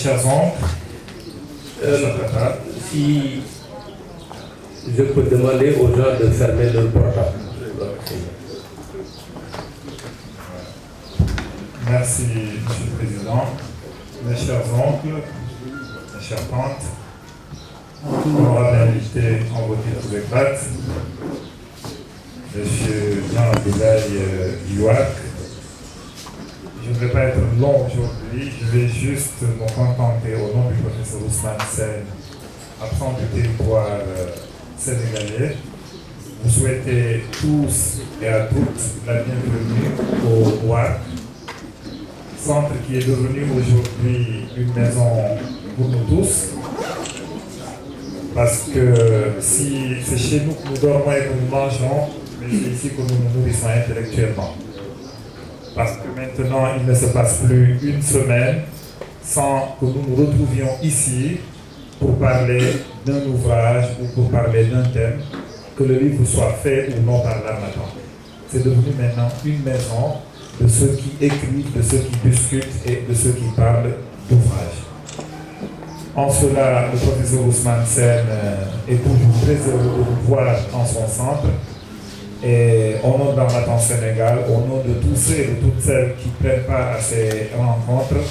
chers oncles, si je peux demander aux gens de fermer leur portable. Merci, Monsieur le Président. Mes chers oncles, mes chères tantes, honorables invités en vos titres de grade, Monsieur Jean Abdoulaye Diouak. Je ne vais pas être long aujourd'hui, je vais juste me contenter au nom du professeur Ousmane Sène, absent du territoire sénégalais, vous souhaiter tous et à toutes la bienvenue au WAC, centre qui est devenu aujourd'hui une maison pour nous tous, parce que si c'est chez nous que nous dormons et que nous mangeons, mais c'est ici que nous nous nourrissons intellectuellement. Parce que maintenant, il ne se passe plus une semaine sans que nous nous retrouvions ici pour parler d'un ouvrage ou pour parler d'un thème, que le livre soit fait ou non par l'Armatan. C'est devenu maintenant une maison de ceux qui écrivent, de ceux qui discutent et de ceux qui parlent d'ouvrage. En cela, le professeur Ousmane Sène est toujours très heureux de vous voir en son centre. Et au nom d'Armatan Sénégal, au nom de tous ceux et de toutes celles qui prennent part à ces rencontres,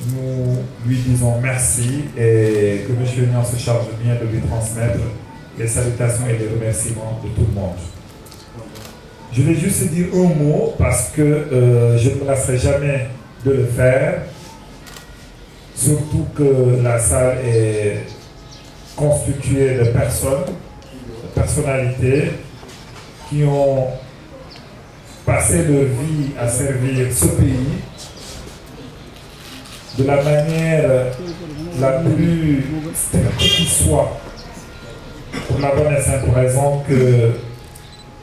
nous lui disons merci et que M. Nian se charge bien de lui transmettre les salutations et les remerciements de tout le monde. Je vais juste dire un mot parce que je ne me lasserai jamais de le faire, surtout que la salle est constituée de personnes, de personnalités qui ont passé leur vie à servir ce pays de la manière la plus stricte qui soit, pour la bonne et simple raison que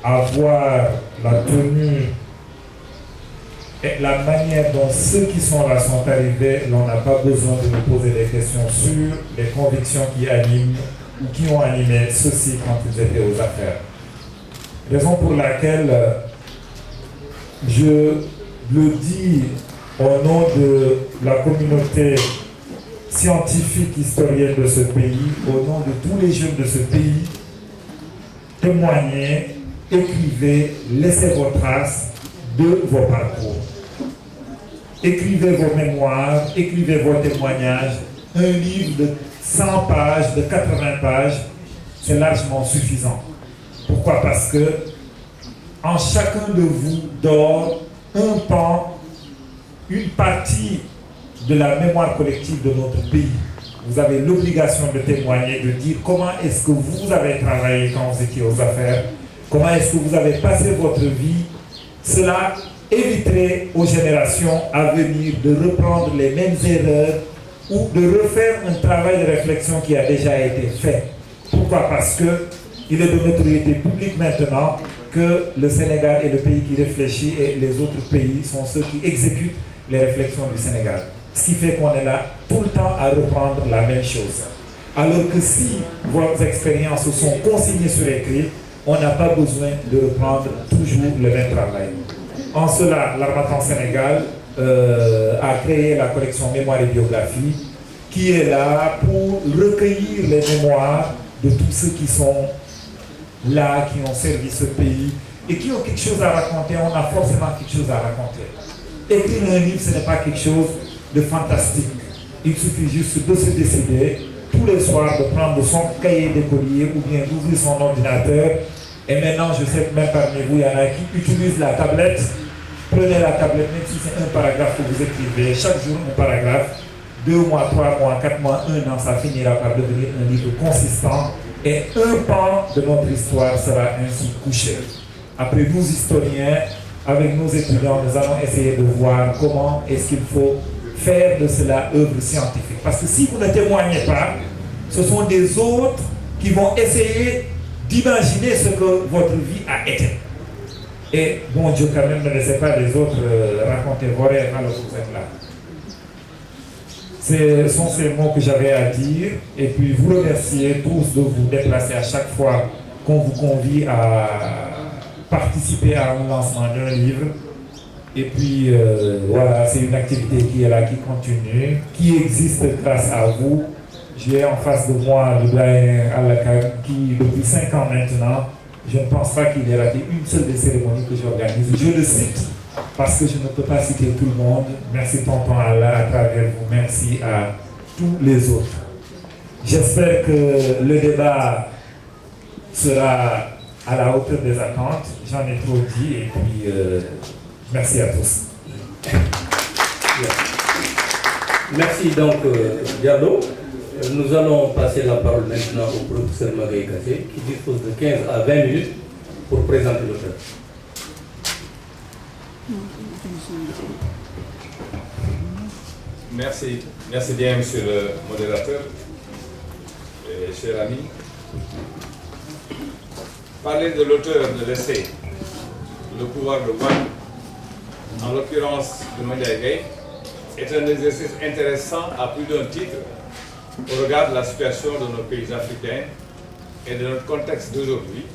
avoir la tenue et la manière dont ceux qui sont là sont arrivés, l'on n'a pas besoin de nous poser des questions sur les convictions qui animent ou qui ont animé ceux-ci quand ils étaient aux affaires. Raison pour laquelle je le dis au nom de la communauté scientifique historienne de ce pays, au nom de tous les jeunes de ce pays, témoignez, écrivez, laissez vos traces de vos parcours. Écrivez vos mémoires, écrivez vos témoignages. Un livre de 100 pages, de 80 pages, c'est largement suffisant. Pourquoi? Parce que en chacun de vous dort un pan, une partie de la mémoire collective de notre pays. Vous avez l'obligation de témoigner, de dire comment est-ce que vous avez travaillé quand vous étiez aux affaires, comment est-ce que vous avez passé votre vie. Cela éviterait aux générations à venir de reprendre les mêmes erreurs ou de refaire un travail de réflexion qui a déjà été fait. Pourquoi? Parce que il est de notoriété publique maintenant que le Sénégal est le pays qui réfléchit et les autres pays sont ceux qui exécutent les réflexions du Sénégal. Ce qui fait qu'on est là tout le temps à reprendre la même chose. Alors que si vos expériences sont consignées sur écrit, on n'a pas besoin de reprendre toujours le même travail. En cela, l'Armatan Sénégal a créé la collection Mémoire et Biographie qui est là pour recueillir les mémoires de tous ceux qui sont là, qui ont servi ce pays et qui ont quelque chose à raconter. On a forcément quelque chose à raconter. Écrire un livre, ce n'est pas quelque chose de fantastique. Il suffit juste de se décider tous les soirs de prendre son cahier d'écolier ou bien d'ouvrir son ordinateur. Et maintenant, je sais que même parmi vous, il y en a qui utilisent la tablette. Prenez la tablette, même si c'est un paragraphe que vous écrivez, chaque jour un paragraphe, 2 mois, 3 mois, 4 mois, 1 an, ça finira par devenir un livre consistant. Et un pan de notre histoire sera ainsi couché. Après, nous historiens, avec nos étudiants, nous allons essayer de voir comment est-ce qu'il faut faire de cela œuvre scientifique. Parce que si vous ne témoignez pas, ce sont des autres qui vont essayer d'imaginer ce que votre vie a été. Et bon Dieu, quand même, ne laissez pas les autres raconter vos rêves alors que vous êtes là. Ce sont ces mots que j'avais à dire. Et puis vous remercier tous de vous déplacer à chaque fois qu'on vous convie à participer à un lancement d'un livre. Et puis voilà, c'est une activité qui est là, qui continue, qui existe grâce à vous. J'ai en face de moi le doyen Alakan qui, depuis 5 ans maintenant, je ne pense pas qu'il ait raté une seule des cérémonies que j'organise. Je le cite parce que je ne peux pas citer tout le monde. Merci tonton Allah à travers vous. Merci à tous les autres. J'espère que le débat sera à la hauteur des attentes. J'en ai trop dit et puis merci à tous. Merci donc Diallo. Nous allons passer la parole maintenant au professeur Magaye Kassé qui dispose de 15 à 20 minutes pour présenter l'auteur. Merci bien, monsieur le modérateur et chers amis. Parler de l'auteur de l'essai Le pouvoir de Wade, en l'occurrence de Mandiaye Gaye, est un exercice intéressant à plus d'un titre au regard de la situation de nos pays africains et de notre contexte d'aujourd'hui,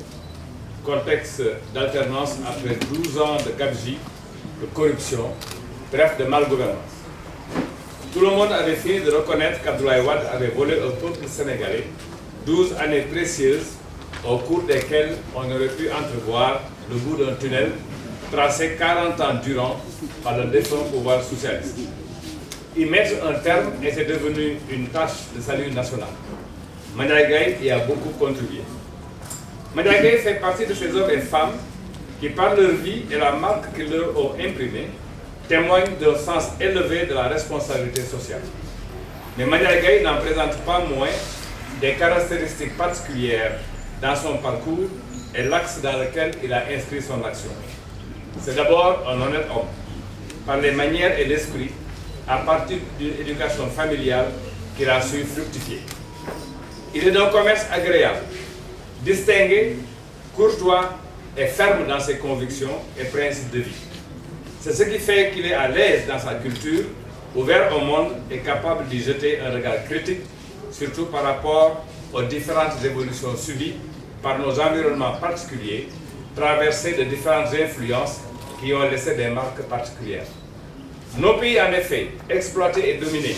contexte d'alternance après 12 ans de gabegie, de corruption, bref de malgouvernance. Tout le monde avait fini de reconnaître qu'Abdoulaye Wade avait volé au peuple sénégalais 12 années précieuses au cours desquelles on aurait pu entrevoir le bout d'un tunnel tracé 40 ans durant par le défunt pouvoir socialiste. Y mettre un terme était devenu une tâche de salut national. Mandiaye Gaye y a beaucoup contribué. Mandiaye Gaye fait partie de ces hommes et femmes qui, par leur vie et la marque qu'ils leur ont imprimée, témoignent d'un sens élevé de la responsabilité sociale. Mais Mandiaye Gaye n'en présente pas moins des caractéristiques particulières dans son parcours et l'axe dans lequel il a inscrit son action. C'est d'abord un honnête homme, par les manières et l'esprit, à partir d'une éducation familiale qu'il a su fructifier. Il est d'un commerce agréable, distingué, courtois et ferme dans ses convictions et principes de vie. C'est ce qui fait qu'il est à l'aise dans sa culture, ouvert au monde et capable d'y jeter un regard critique, surtout par rapport aux différentes évolutions subies par nos environnements particuliers, traversés de différentes influences qui ont laissé des marques particulières. Nos pays, en effet, exploités et dominés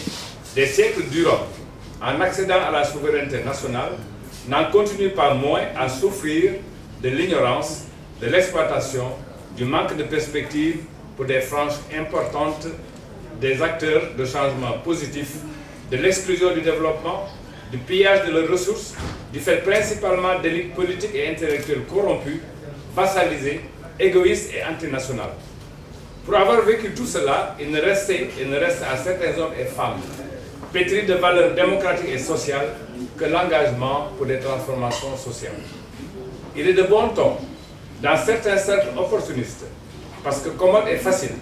des siècles durant, en accédant à la souveraineté nationale, n'en continuent pas moins à souffrir de l'ignorance, de l'exploitation, du manque de perspective pour des franges importantes des acteurs de changement positif, de l'exclusion du développement, du pillage de leurs ressources, du fait principalement d'élites politiques et intellectuelles corrompues, vassalisées, égoïstes et antinationales. Pour avoir vécu tout cela, il ne reste à certains hommes et femmes, pétris de valeurs démocratiques et sociales, que l'engagement pour des transformations sociales. Il est de bon ton, dans certains cercles opportunistes, parce que commode et facile,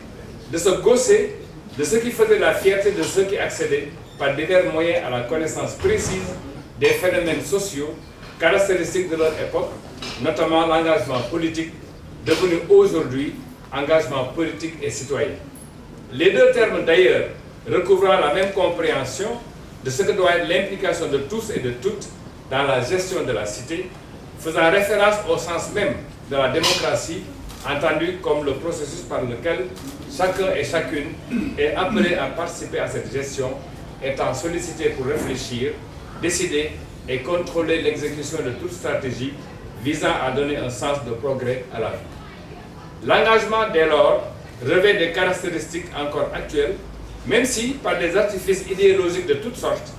de se gausser de ce qui faisait la fierté de ceux qui accédaient par divers moyens à la connaissance précise des phénomènes sociaux caractéristiques de leur époque, notamment l'engagement politique, devenu aujourd'hui engagement politique et citoyen. Les deux termes d'ailleurs recouvrant la même compréhension de ce que doit être l'implication de tous et de toutes dans la gestion de la cité, faisant référence au sens même de la démocratie, entendu comme le processus par lequel chacun et chacune est appelé à participer à cette gestion, étant sollicité pour réfléchir, décider et contrôler l'exécution de toute stratégie visant à donner un sens de progrès à la vie. L'engagement, dès lors, revêt des caractéristiques encore actuelles, même si, par des artifices idéologiques de toutes sortes,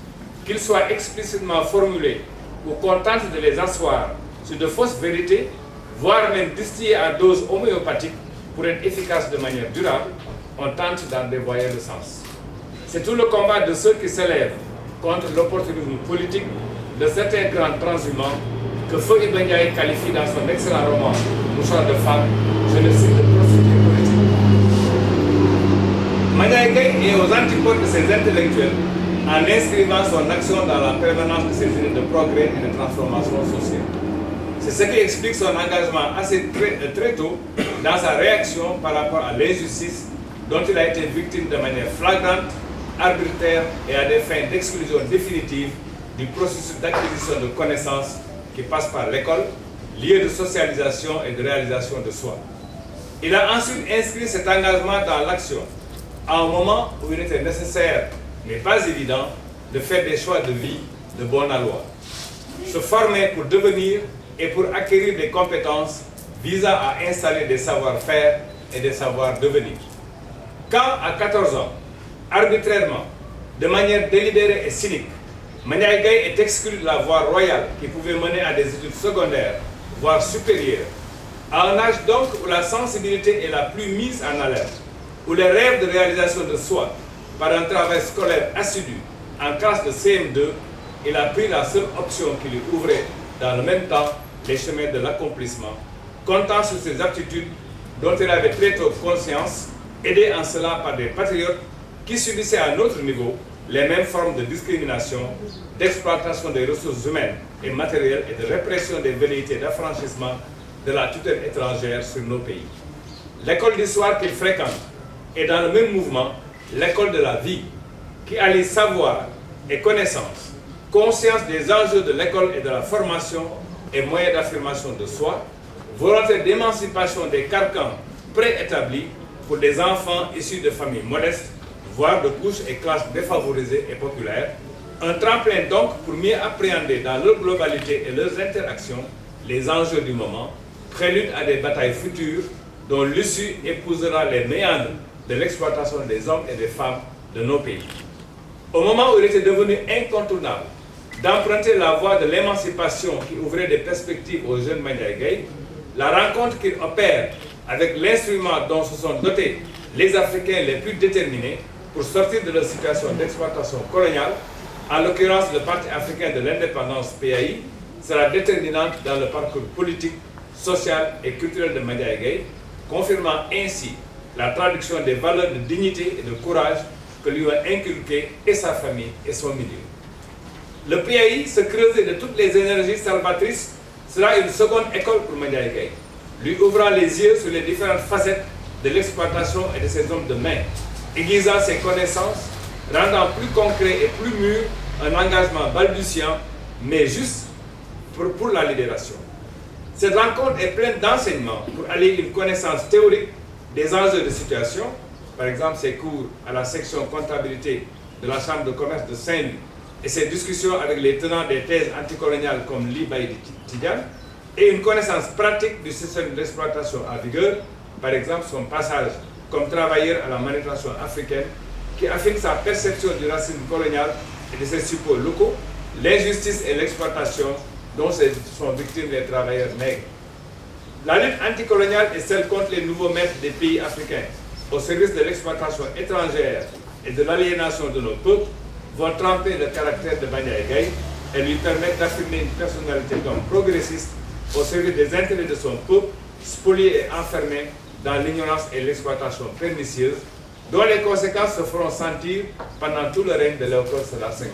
qu'ils soient explicitement formulés ou qu'on tente de les asseoir sur de fausses vérités, voire même distillés à dose homéopathique pour être efficaces de manière durable, on tente d'en dévoyer le sens. C'est tout le combat de ceux qui s'élèvent contre l'opportunisme politique de certains grands transhumants que Feu Ibn Ndiaye qualifie dans son excellent roman Mouchoir de femme, je le cite, de prostituée politique. Mandiaye Gaye est aux antipodes de ces intellectuels en inscrivant son action dans la permanence de ces idées de progrès et de transformation sociale. C'est ce qui explique son engagement assez très tôt dans sa réaction par rapport à l'injustice dont il a été victime de manière flagrante, arbitraire et à des fins d'exclusion définitive du processus d'acquisition de connaissances qui passe par l'école, lieu de socialisation et de réalisation de soi. Il a ensuite inscrit cet engagement dans l'action, à un moment où il était nécessaire, mais pas évident, de faire des choix de vie de bon aloi. Se former pour devenir et pour acquérir des compétences visant à installer des savoir-faire et des savoir-devenir. Quand, à 14 ans, arbitrairement, de manière délibérée et cynique, Maniaye Gaye est exclu de la voie royale qui pouvait mener à des études secondaires, voire supérieures, à un âge donc où la sensibilité est la plus mise en alerte, où les rêves de réalisation de soi, par un travail scolaire assidu, en classe de CM2, il a pris la seule option qui lui ouvrait, dans le même temps, les chemins de l'accomplissement, comptant sur ses aptitudes dont il avait très tôt conscience, aidé en cela par des patriotes qui subissaient à un autre niveau les mêmes formes de discrimination, d'exploitation des ressources humaines et matérielles et de répression des velléités d'affranchissement de la tutelle étrangère sur nos pays. L'école d'histoire qu'il fréquente est dans le même mouvement l'école de la vie, qui allie savoir et connaissance, conscience des enjeux de l'école et de la formation et moyens d'affirmation de soi, volonté d'émancipation des carcans préétablis pour des enfants issus de familles modestes, voire de couches et classes défavorisées et populaires, un tremplin donc pour mieux appréhender dans leur globalité et leurs interactions les enjeux du moment, prélude à des batailles futures dont l'issue épousera les méandres de l'exploitation des hommes et des femmes de nos pays. Au moment où il était devenu incontournable d'emprunter la voie de l'émancipation qui ouvrait des perspectives aux jeunes Maniaye Gaye, la rencontre qu'il opère avec l'instrument dont se sont dotés les Africains les plus déterminés pour sortir de leur situation d'exploitation coloniale, en l'occurrence le Parti africain de l'indépendance PAI, sera déterminante dans le parcours politique, social et culturel de Maniaye Gaye, confirmant ainsi la traduction des valeurs de dignité et de courage que lui ont inculquées et sa famille et son milieu. Le PAI, se creuser de toutes les énergies salvatrices, sera une seconde école pour Maniaye Gaye, lui ouvrant les yeux sur les différentes facettes de l'exploitation et de ses hommes de main, aiguisant ses connaissances, rendant plus concret et plus mûr un engagement balbutiant, mais juste pour la libération. Cette rencontre est pleine d'enseignements pour allier une connaissance théorique des enjeux de situation, par exemple ses cours à la section comptabilité de la Chambre de commerce de Saint-Louis et ses discussions avec les tenants des thèses anticoloniales comme Ly Baïdy Tidiane, et une connaissance pratique du système d'exploitation en vigueur, par exemple son passage comme travailleur à la manutention africaine, qui affine sa perception du racisme colonial et de ses suppôts locaux, l'injustice et l'exploitation dont sont victimes les travailleurs nègres. La lutte anticoloniale est celle contre les nouveaux maîtres des pays africains, au service de l'exploitation étrangère et de l'aliénation de nos peuples, vont tremper le caractère de Maniaye Gaye et lui permettre d'affirmer une personnalité d'homme progressiste au service des intérêts de son peuple, spolié et enfermé dans l'ignorance et l'exploitation pernicieuse, dont les conséquences se feront sentir pendant tout le règne de Léopold Sédar Senghor.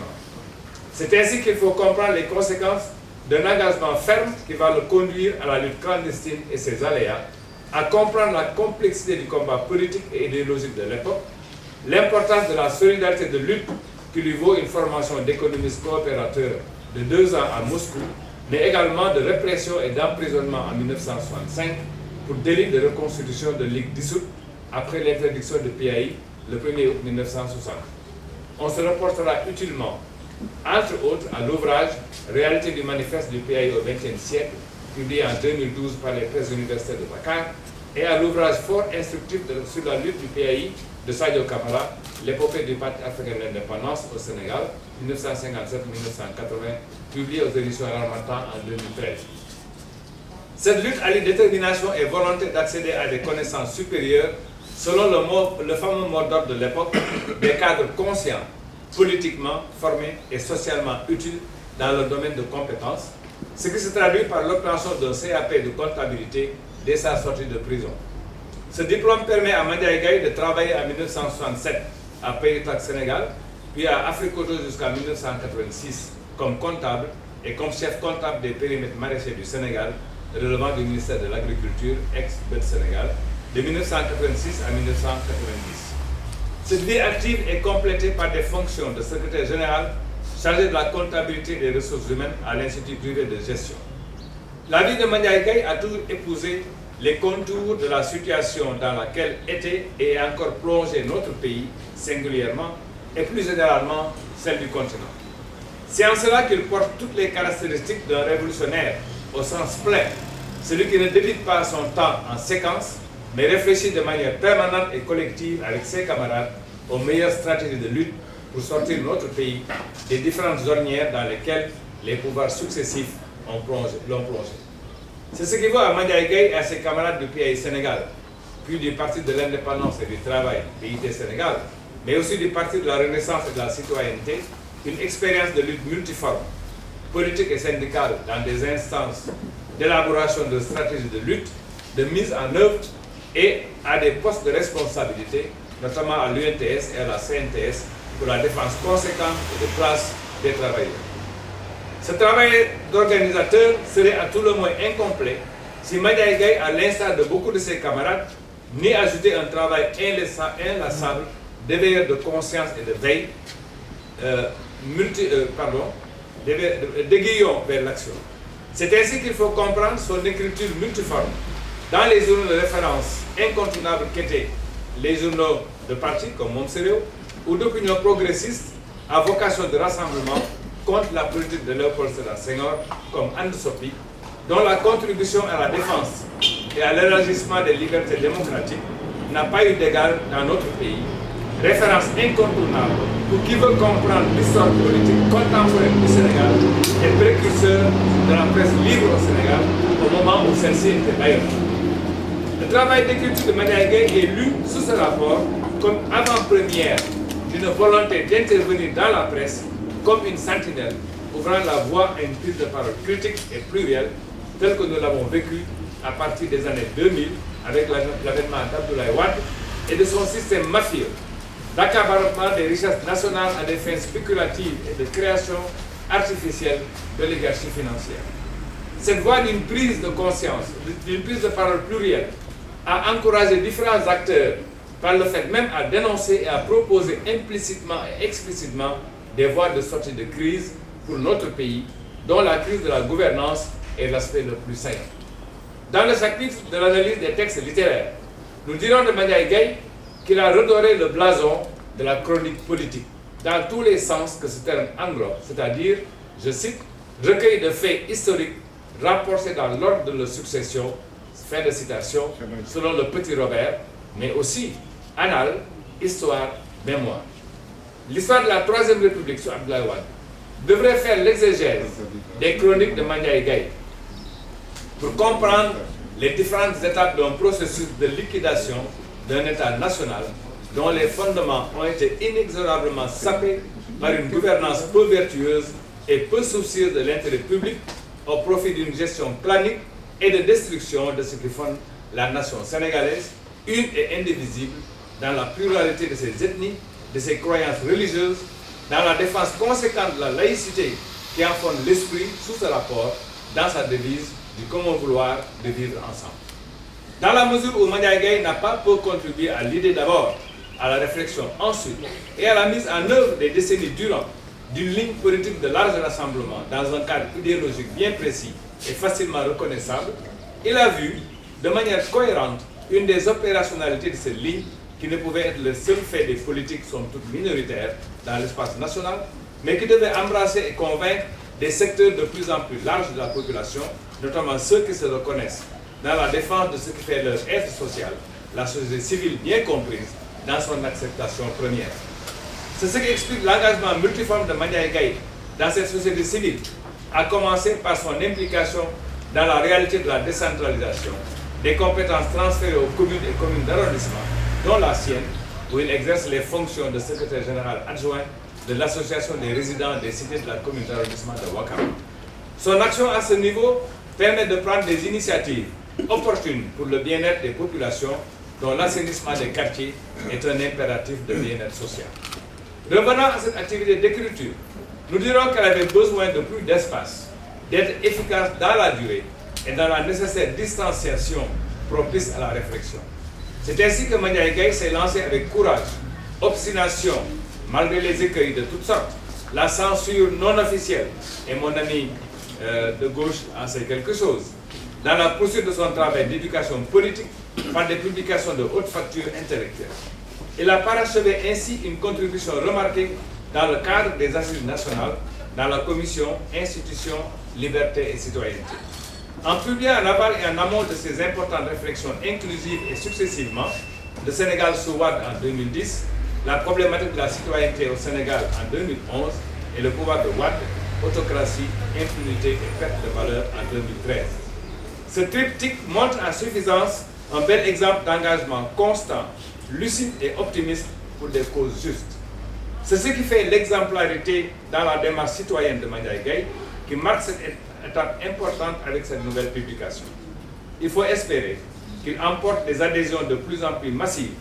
C'est ainsi qu'il faut comprendre les conséquences d'un engagement ferme qui va le conduire à la lutte clandestine et ses aléas, à comprendre la complexité du combat politique et idéologique de l'époque, l'importance de la solidarité de lutte qui lui vaut une formation d'économiste coopérateur de 2 ans à Moscou, mais également de répression et d'emprisonnement en 1965 pour délit de reconstitution de Ligue dissoute après l'interdiction de PAI le 1er août 1960. On se reportera utilement, entre autres, à l'ouvrage Réalité du manifeste du PAI au XXe siècle, publié en 2012 par les presses universitaires de Dakar, et à l'ouvrage fort instructif sur la lutte du PAI de Sadio Camara, l'épopée du Parti africain de l'indépendance au Sénégal, 1957-1980, publié aux éditions Harmattan en 2013. Cette lutte allie détermination et volonté d'accéder à des connaissances supérieures selon le fameux mot d'ordre de l'époque, des cadres conscients, politiquement formés et socialement utiles dans leur domaine de compétences, ce qui se traduit par l'obtention d'un CAP de comptabilité dès sa sortie de prison. Ce diplôme permet à Maniaye Gaye de travailler en 1967 à Paytax Sénégal, puis à Africoto jusqu'en 1986 comme comptable et comme chef comptable des périmètres maraîchers du Sénégal, relevant du ministère de l'Agriculture, ex-BED Sénégal, de 1986 à 1990. Cette vie active est complétée par des fonctions de secrétaire général chargé de la comptabilité des ressources humaines à l'Institut privé de gestion. La vie de Maniaye Gaye a toujours épousé les contours de la situation dans laquelle était et est encore plongé notre pays singulièrement et plus généralement celle du continent. C'est en cela qu'il porte toutes les caractéristiques d'un révolutionnaire au sens plein, celui qui ne débite pas son temps en séquence, mais réfléchit de manière permanente et collective avec ses camarades aux meilleures stratégies de lutte pour sortir notre pays des différentes ornières dans lesquelles les pouvoirs successifs l'ont plongé. C'est ce qui va à Mandiaye Gaye et à ses camarades du PAI Sénégal, puis du Parti de l'Indépendance et du Travail, PIT Sénégal, mais aussi du Parti de la Renaissance et de la Citoyenneté, une expérience de lutte multiforme, politique et syndicale dans des instances d'élaboration de stratégies de lutte, de mise en œuvre et à des postes de responsabilité, notamment à l'UNTS et à la CNTS, pour la défense conséquente et de place des travailleurs. Ce travail d'organisateur serait à tout le moins incomplet si Mandiaye Gaye, à l'instar de beaucoup de ses camarades, n'y ajoutait un travail inlassable d'éveilleur de conscience et de veille, d'aiguillon vers l'action. C'est ainsi qu'il faut comprendre son écriture multiforme dans les journaux de référence incontournables qu'étaient les journaux de parti comme Moom Se Réew ou d'opinion progressiste à vocation de rassemblement contre la politique de Léopold Sédar Senghor comme And Soppi, dont la contribution à la défense et à l'élargissement des libertés démocratiques n'a pas eu d'égal dans notre pays, référence incontournable pour qui veut comprendre l'histoire politique contemporaine du Sénégal et précurseur de la presse libre au Sénégal au moment où celle-ci était ailleurs. Le travail d'écriture de Mandiaye Gaye est lu sous ce rapport comme avant-première d'une volonté d'intervenir dans la presse comme une sentinelle ouvrant la voie à une prise de parole critique et plurielle telle que nous l'avons vécue à partir des années 2000 avec l'avènement d'Abdoulaye Wade et de son système mafieux d'accaparement des richesses nationales à des fins spéculatives et de création artificielle d'oligarchie financière. Cette voie d'une prise de conscience, d'une prise de parole plurielle, a encouragé différents acteurs par le fait même à dénoncer et à proposer implicitement et explicitement des voies de sortie de crise pour notre pays, dont la crise de la gouvernance est l'aspect le plus saillant. Dans le chapitre de l'analyse des textes littéraires, nous dirons de Mandiaye Gaye qu'il a redoré le blason de la chronique politique, dans tous les sens que ce terme englobe, c'est-à-dire, je cite, recueil de faits historiques rapportés dans l'ordre de leur succession, fin de citation, selon le Petit Robert, mais aussi annales, histoire, mémoire. L'histoire de la Troisième République sous Abdoulaye Wade devrait faire l'exégèse des chroniques de Mandiaye Gaye pour comprendre les différentes étapes d'un processus de liquidation d'un État national dont les fondements ont été inexorablement sapés par une gouvernance peu vertueuse et peu soucieuse de l'intérêt public au profit d'une gestion planique et de destruction de ce qui fonde la nation sénégalaise, une et indivisible, dans la pluralité de ses ethnies, de ses croyances religieuses, dans la défense conséquente de la laïcité qui en fonde l'esprit sous ce rapport, dans sa devise du commun vouloir de vivre ensemble. Dans la mesure où Mandiaye Gaye n'a pas peu contribué à l'idée d'abord, à la réflexion ensuite, et à la mise en œuvre des décennies durant d'une ligne politique de large rassemblement dans un cadre idéologique bien précis et facilement reconnaissable, il a vu de manière cohérente une des opérationnalités de cette ligne qui ne pouvait être le seul fait des politiques somme toute minoritaires dans l'espace national, mais qui devait embrasser et convaincre des secteurs de plus en plus larges de la population, notamment ceux qui se reconnaissent dans la défense de ce qui fait leur être social, la société civile bien comprise dans son acceptation première. C'est ce qui explique l'engagement multiforme de Mandiaye Gaye dans cette société civile, à commencer par son implication dans la réalité de la décentralisation, des compétences transférées aux communes et communes d'arrondissement, dont la sienne, où il exerce les fonctions de secrétaire général adjoint de l'association des résidents des cités de la commune d'arrondissement de Ouakam. Son action à ce niveau permet de prendre des initiatives opportunes pour le bien-être des populations, dont l'assainissement des quartiers est un impératif de bien-être social. Revenant à cette activité d'écriture, nous dirons qu'elle avait besoin de plus d'espace, d'être efficace dans la durée et dans la nécessaire distanciation propice à la réflexion. C'est ainsi que Mandiaye Gaye s'est lancé avec courage, obstination, malgré les écueils de toutes sortes, la censure non officielle, et mon ami de gauche en sait quelque chose, dans la poursuite de son travail d'éducation politique par des publications de haute facture intellectuelle. Il a parachevé ainsi une contribution remarquée dans le cadre des assises nationales dans la commission Institutions, Liberté et Citoyenneté. En publiant en aval et en amont de ces importantes réflexions inclusives et successivement, le Sénégal sous Wade en 2010, la problématique de la citoyenneté au Sénégal en 2011 et le pouvoir de Wade, autocratie, impunité et perte de valeur en 2013. Ce triptyque montre en suffisance un bel exemple d'engagement constant, lucide et optimiste pour des causes justes. C'est ce qui fait l'exemplarité dans la démarche citoyenne de Mandiaye Gaye qui marque cette étape importante avec cette nouvelle publication. Il faut espérer qu'il emporte des adhésions de plus en plus massives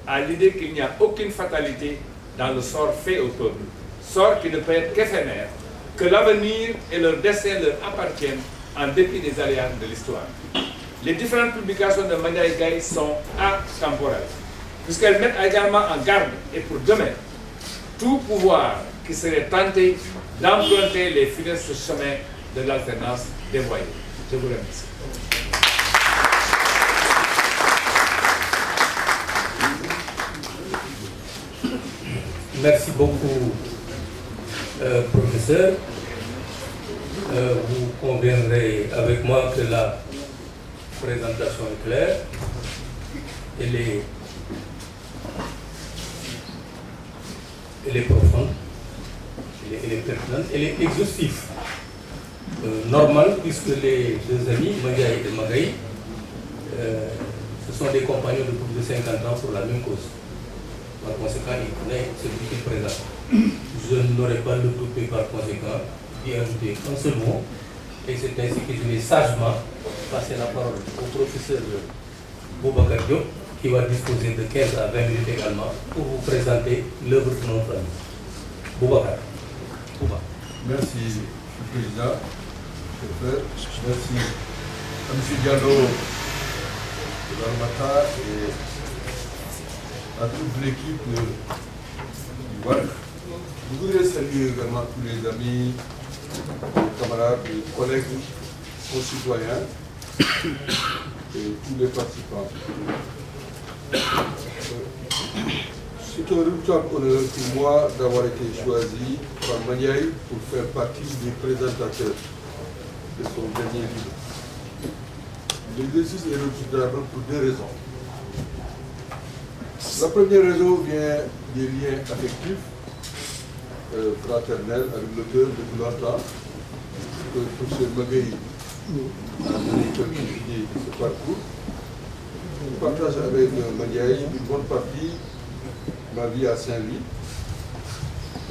à l'idée qu'il n'y a aucune fatalité dans le sort fait au peuple, sort qui ne peut être qu'éphémère, que l'avenir et leur destin leur appartiennent en dépit des aléas de l'histoire. Les différentes publications de Mandiaye Gaye sont atemporelles, puisqu'elles mettent également en garde, et pour demain, tout pouvoir qui serait tenté d'emprunter les funestes chemins de l'alternance dévoyée. Je vous remercie. Merci beaucoup, professeur. Vous conviendrez avec moi que la présentation est claire. Elle est profonde, elle est pertinente, elle est exhaustive. Normal, puisque les deux amis, Mandiaye et Magaye, ce sont des compagnons de plus de 50 ans pour la même cause. Par conséquent, il connaît celui qu'il présente. Je n'aurai pas le douter par conséquent d'y ajouter un seul mot, et c'est ainsi que je vais sagement passer la parole au professeur Boubacar Diop, qui va disposer de 15 à 20 minutes également pour vous présenter l'œuvre de notre ami. Boubacar. Merci, Président. Merci à M. Diallo de l'Armata et à toute l'équipe du WAC. Je voudrais saluer également tous les amis, les camarades, les collègues, concitoyens et tous les participants. C'est un redoutable honneur pour moi d'avoir été choisi par Mandiaye pour faire partie des présentateurs de son dernier livre. L'exercice est redoutable pour deux raisons. La première raison vient des liens affectifs, fraternels avec l'auteur depuis longtemps, que le professeur Magaye a donné quelques idées de ce parcours. Je partage avec Mandiaye une bonne partie de ma vie à Saint-Louis.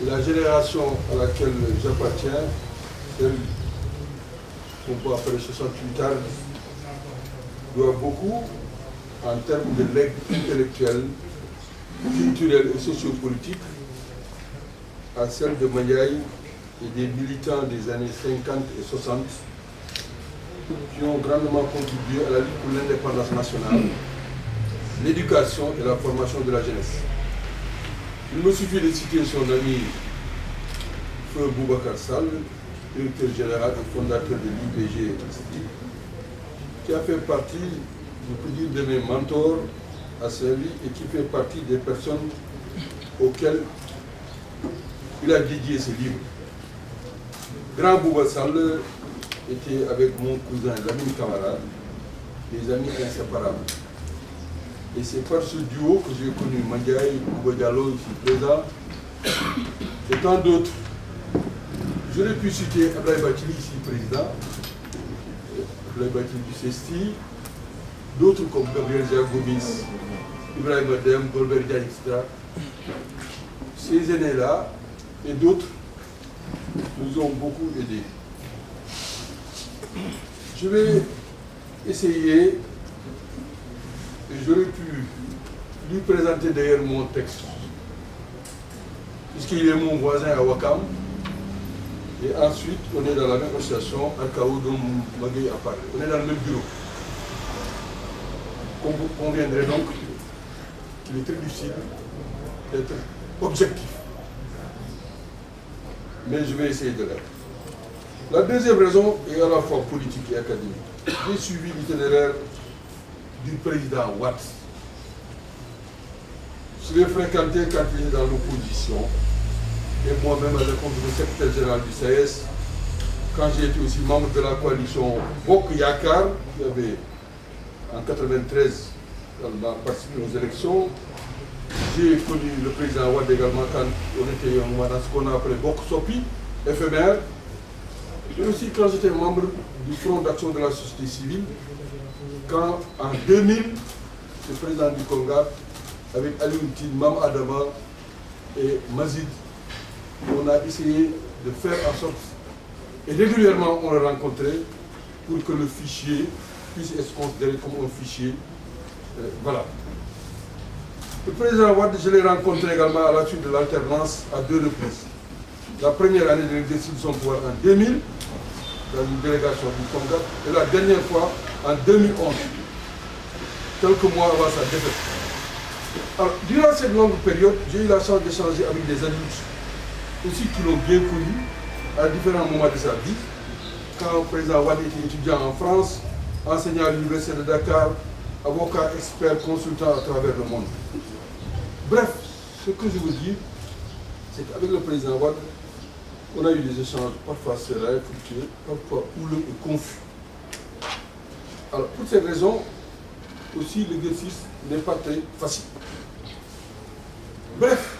Et la génération à laquelle j'appartiens, celle qu'on peut appeler 68 ans, doit beaucoup en termes de legs intellectuels, culturels et sociopolitiques à celle de Mandiaye et des militants des années 50 et 60 qui ont grandement contribué à la lutte pour l'indépendance nationale, l'éducation et la formation de la jeunesse. Il me suffit de citer son ami Feu Boubacar Sall, directeur général et fondateur de l'IBG, qui a fait partie, je peux dire, de mes mentors à Saint-Louis et qui fait partie des personnes auxquelles il a dédié ce livre. Grand Boubacar Sall était avec mon cousin Lamine Camara, des amis inséparables. Et c'est par ce duo que j'ai connu Mandiaye, Bouba Diallo ici présent, et tant d'autres. J'aurais pu citer Ablaye Bathily ici président, Ablaye Bathily du CESTI, d'autres comme Gabriel Gomis, Ibrahim Adem, Golbert Diagne, etc. Ces aînés-là et d'autres nous ont beaucoup aidés. Je vais essayer, et j'aurais pu lui présenter d'ailleurs mon texte, puisqu'il est mon voisin à Wakam, et ensuite on est dans la même association à Kao dont Magaye a parlé. On est dans le même bureau. On vous conviendrait donc qu'il est très difficile d'être objectif. Mais je vais essayer de l'être. La deuxième raison est à la fois politique et académique. J'ai suivi l'itinéraire du président Wade. Je l'ai fréquenté quand il était dans l'opposition, et moi-même à l'époque du secrétaire général du CS, quand j'ai été aussi membre de la coalition Bok Yakar, qui avait en 1993 participé aux élections. J'ai connu le président Wade également quand on était dans ce qu'on a appelé Bok Sopi, éphémère. Et aussi quand j'étais membre du Front d'action de la société civile, quand en 2000, le président du Conga, avec Alioune Tine, Mam Adama et Mazid, on a essayé de faire en sorte, et régulièrement on le rencontrait, pour que le fichier puisse être considéré comme un fichier. Voilà. Le président Wade, je l'ai rencontré également à la suite de l'alternance à 2 reprises. La première année de l'exercice de son pouvoir en 2000, dans une délégation du Conga, et la dernière fois en 2011, quelques mois avant sa défaite. Alors, durant cette longue période, j'ai eu la chance d'échanger avec des adultes aussi qui l'ont bien connu à différents moments de sa vie. Quand le président Wade était étudiant en France, enseignant à l'université de Dakar, avocat, expert, consultant à travers le monde. Bref, ce que je veux dire, c'est qu'avec le président Wade, on a eu des échanges parfois sereins, fructueux, parfois houleux et confus. Alors, pour cette raison, aussi l'exercice n'est pas très facile. Bref,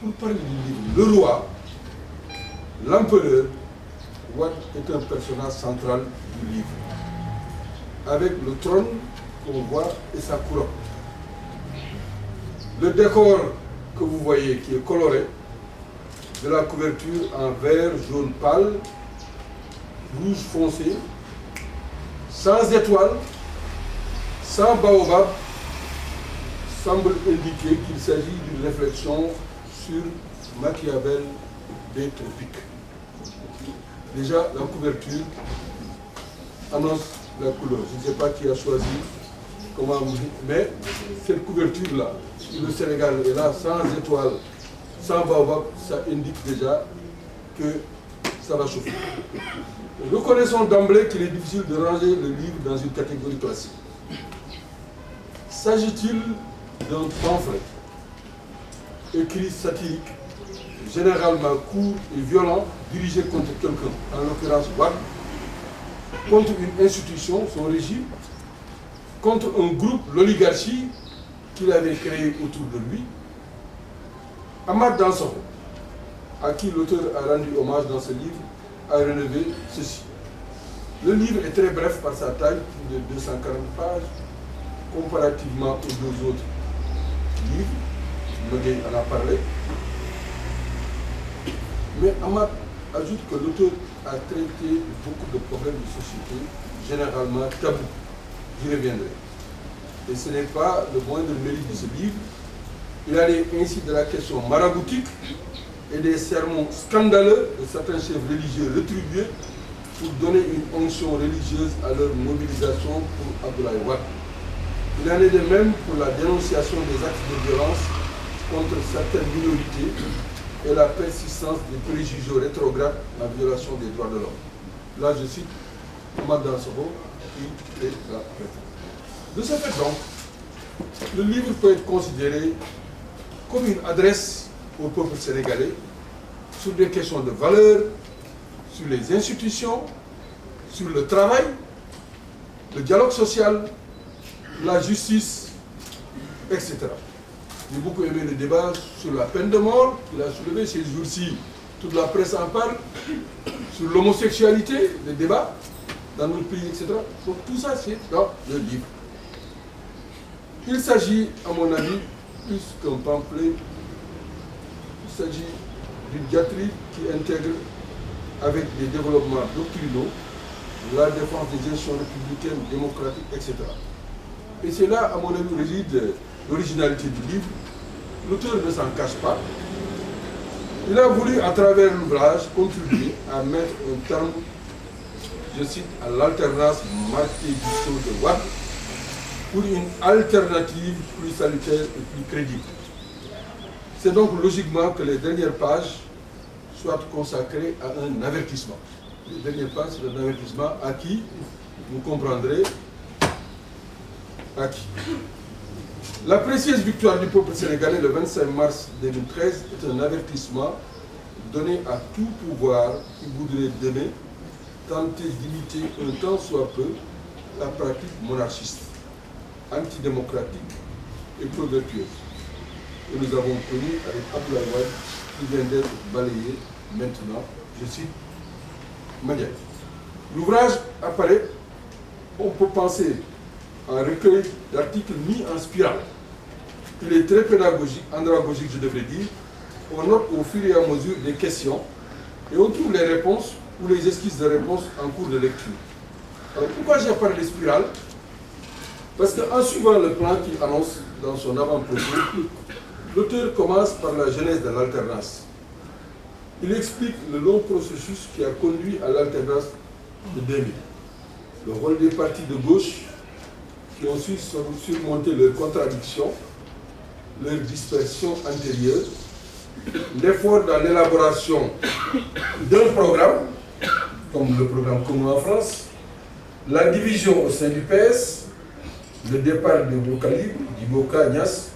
pour parler du livre, le roi, l'empereur, Wade est un personnage central du livre, avec le trône qu'on voit et sa couronne. Le décor que vous voyez qui est coloré, de la couverture en vert, jaune pâle, rouge foncé, sans étoiles, sans baobab, semble indiquer qu'il s'agit d'une réflexion sur Machiavel des tropiques. Déjà, la couverture annonce la couleur. Je ne sais pas qui a choisi, comment, mais cette couverture-là, si le Sénégal est là, sans étoiles, sans baobab, ça indique déjà que ça va chauffer. Reconnaissons d'emblée qu'il est difficile de ranger le livre dans une catégorie classique. S'agit-il d'un pamphlet écrit satirique, généralement court et violent, dirigé contre quelqu'un, en l'occurrence Wade, contre une institution, son régime, contre un groupe, l'oligarchie, qu'il avait créé autour de lui, Amath Dansokho, à qui l'auteur a rendu hommage dans ce livre, a relevé ceci. Le livre est très bref par sa taille, plus de 240 pages, comparativement aux 2 autres livres. Nogueï en a parlé. Mais Amath ajoute que l'auteur a traité beaucoup de problèmes de société, généralement tabous. J'y reviendrai. Et ce n'est pas le moindre mérite de ce livre. Il allait ainsi de la question maraboutique et des sermons scandaleux de certains chefs religieux rétribués pour donner une onction religieuse à leur mobilisation pour Abdoulaye Wade. Il en est de même pour la dénonciation des actes de violence contre certaines minorités et la persistance des préjugés rétrogrades en violation des droits de l'homme. Là, je cite Amath Dansokho, qui est la référence. De ce fait donc, le livre peut être considéré comme une adresse au peuple sénégalais sur des questions de valeurs, sur les institutions, sur le travail, le dialogue social, la justice, etc. J'ai beaucoup aimé le débat sur la peine de mort qu'il a soulevé ces jours-ci. Toute la presse en parle, sur l'homosexualité, les débats dans notre pays, etc. Donc tout ça, c'est dans le livre. Il s'agit, à mon avis, plus qu'un pamphlet, il s'agit d'une diatribe qui intègre, avec des développements doctrinaux, la défense des institutions républicaines, démocratiques, etc. Et c'est là, à mon avis, réside l'originalité du livre. L'auteur ne s'en cache pas. Il a voulu, à travers l'ouvrage, contribuer à mettre un terme, je cite, à l'alternance marquée du saut de Wade pour une alternative plus salutaire et plus crédible. C'est donc logiquement que les dernières pages soit consacré à un avertissement. Le dernier pas, c'est un avertissement à qui, vous comprendrez, à qui. La précieuse victoire du peuple sénégalais le 25 mars 2013 est un avertissement donné à tout pouvoir qui voudrait demain tenter d'imiter un tant soit peu la pratique monarchiste, antidémocratique et peu vertueuse que nous avons connue avec Abdoulaye Wade qui vient d'être balayé maintenant, je cite, Madiaye. L'ouvrage apparaît, on peut penser à un recueil d'articles mis en spirale. Il est très pédagogique, andragogique je devrais dire. On note au fur et à mesure des questions et on trouve les réponses ou les esquisses de réponses en cours de lecture. Alors pourquoi j'ai parlé de spirale? Parce qu'en suivant le plan qu'il annonce dans son avant-propos, l'auteur commence par la genèse de l'alternance. Il explique le long processus qui a conduit à l'alternance de 2000. Le rôle des partis de gauche qui ont su surmonter leurs contradictions, leur dispersion antérieure, l'effort dans l'élaboration d'un programme, comme le programme commun en France, la division au sein du PS, le départ de Beau Calibre, d'Iboka Niass,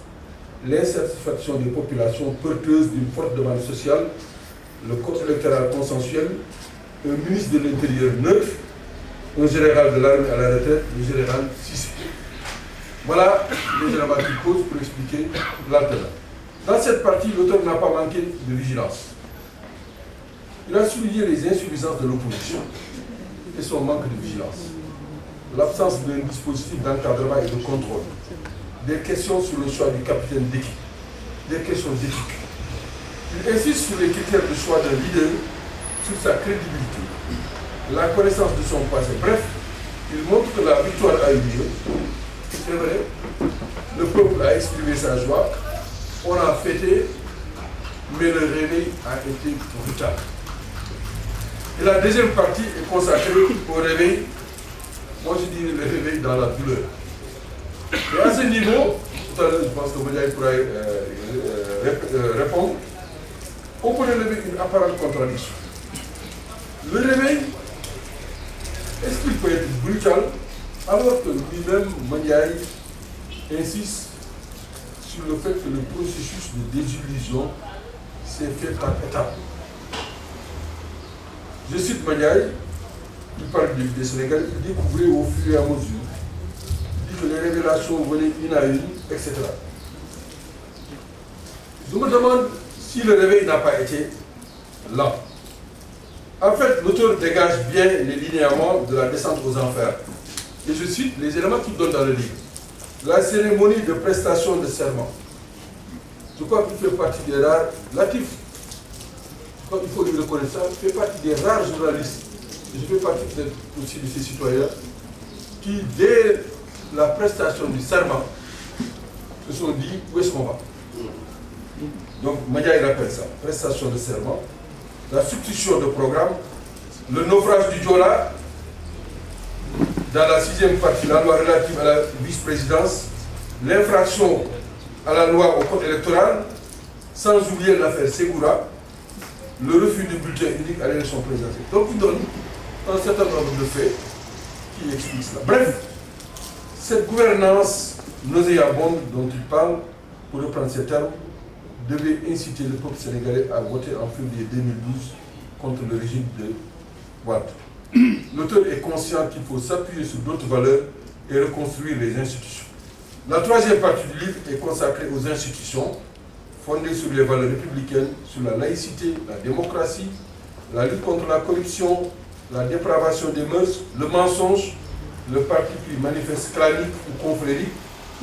l'insatisfaction des populations porteuses d'une forte demande sociale, le code électoral consensuel, un ministre de l'Intérieur neutre, un général de l'armée à la retraite, le général Sissi. Voilà les éléments qu'il pose pour expliquer l'alternance. Dans cette partie, l'auteur n'a pas manqué de vigilance. Il a souligné les insuffisances de l'opposition et son manque de vigilance. L'absence d'un dispositif d'encadrement et de contrôle. Des questions sur le choix du capitaine d'équipe. Des questions d'éthique. Il insiste sur les critères de choix d'un leader, sur sa crédibilité, la connaissance de son passé. Bref, il montre que la victoire a eu lieu. C'est vrai, le peuple a exprimé sa joie, on a fêté, mais le réveil a été brutal. Et la deuxième partie est consacrée au réveil, moi je dirais le réveil dans la douleur. Et à ce niveau, tout à l'heure je pense que Madiaye pourra répondre, on peut relever une apparente contradiction. Le réveil, est-ce qu'il peut être brutal alors que lui-même, Madiaye, insiste sur le fait que le processus de désillusion s'est fait par étapes. Je cite Madiaye, il parle des Sénégalais, il découvrait au fur et à mesure, il dit que les révélations venaient une à une, etc. Je me demande si le réveil n'a pas été lent. En fait, l'auteur dégage bien les linéaments de la descente aux enfers. Et je cite les éléments qu'il donne dans le livre. La cérémonie de prestation de serment. Je crois qu'il fait partie des rares, Latif, je crois qu'il faut lui reconnaître ça, il fait partie des rares journalistes, et je fais partie aussi de ces citoyens, qui, dès la prestation du serment, se sont dit où est-ce qu'on va. Donc, Madiaye rappelle ça, prestation de serment, la substitution de programme, le naufrage du Diola, dans la 6e partie, la loi relative à la vice-présidence, l'infraction à la loi au code électoral, sans oublier l'affaire Segura, le refus du bulletin unique à l'élection présidentielle. Donc il donne un certain nombre de faits qui expliquent cela. Bref, cette gouvernance nauséabonde dont il parle, pour reprendre ces termes, devait inciter le peuple sénégalais à voter en février 2012 contre le régime de Wade. L'auteur est conscient qu'il faut s'appuyer sur d'autres valeurs et reconstruire les institutions. La 3e partie du livre est consacrée aux institutions, fondées sur les valeurs républicaines, sur la laïcité, la démocratie, la lutte contre la corruption, la dépravation des mœurs, le mensonge, le parti pris manifeste clanique ou confrérique,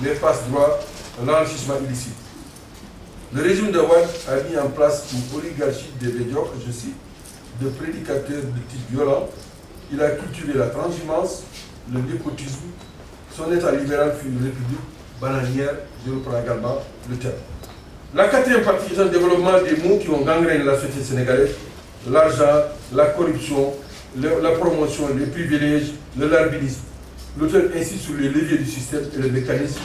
les passe-droits, l'enrichissement illicite. Le régime de Wade a mis en place une oligarchie des médiocres, je cite, de prédicateurs de type violent. Il a cultivé la transhumance, le népotisme. Son état libéral fut une république bananière, je reprends également le terme. La 4e partie est un développement des mots qui ont gangréné la société sénégalaise, l'argent, la corruption, la promotion, les privilèges, le larbinisme. L'auteur insiste sur les leviers du système et les mécanismes,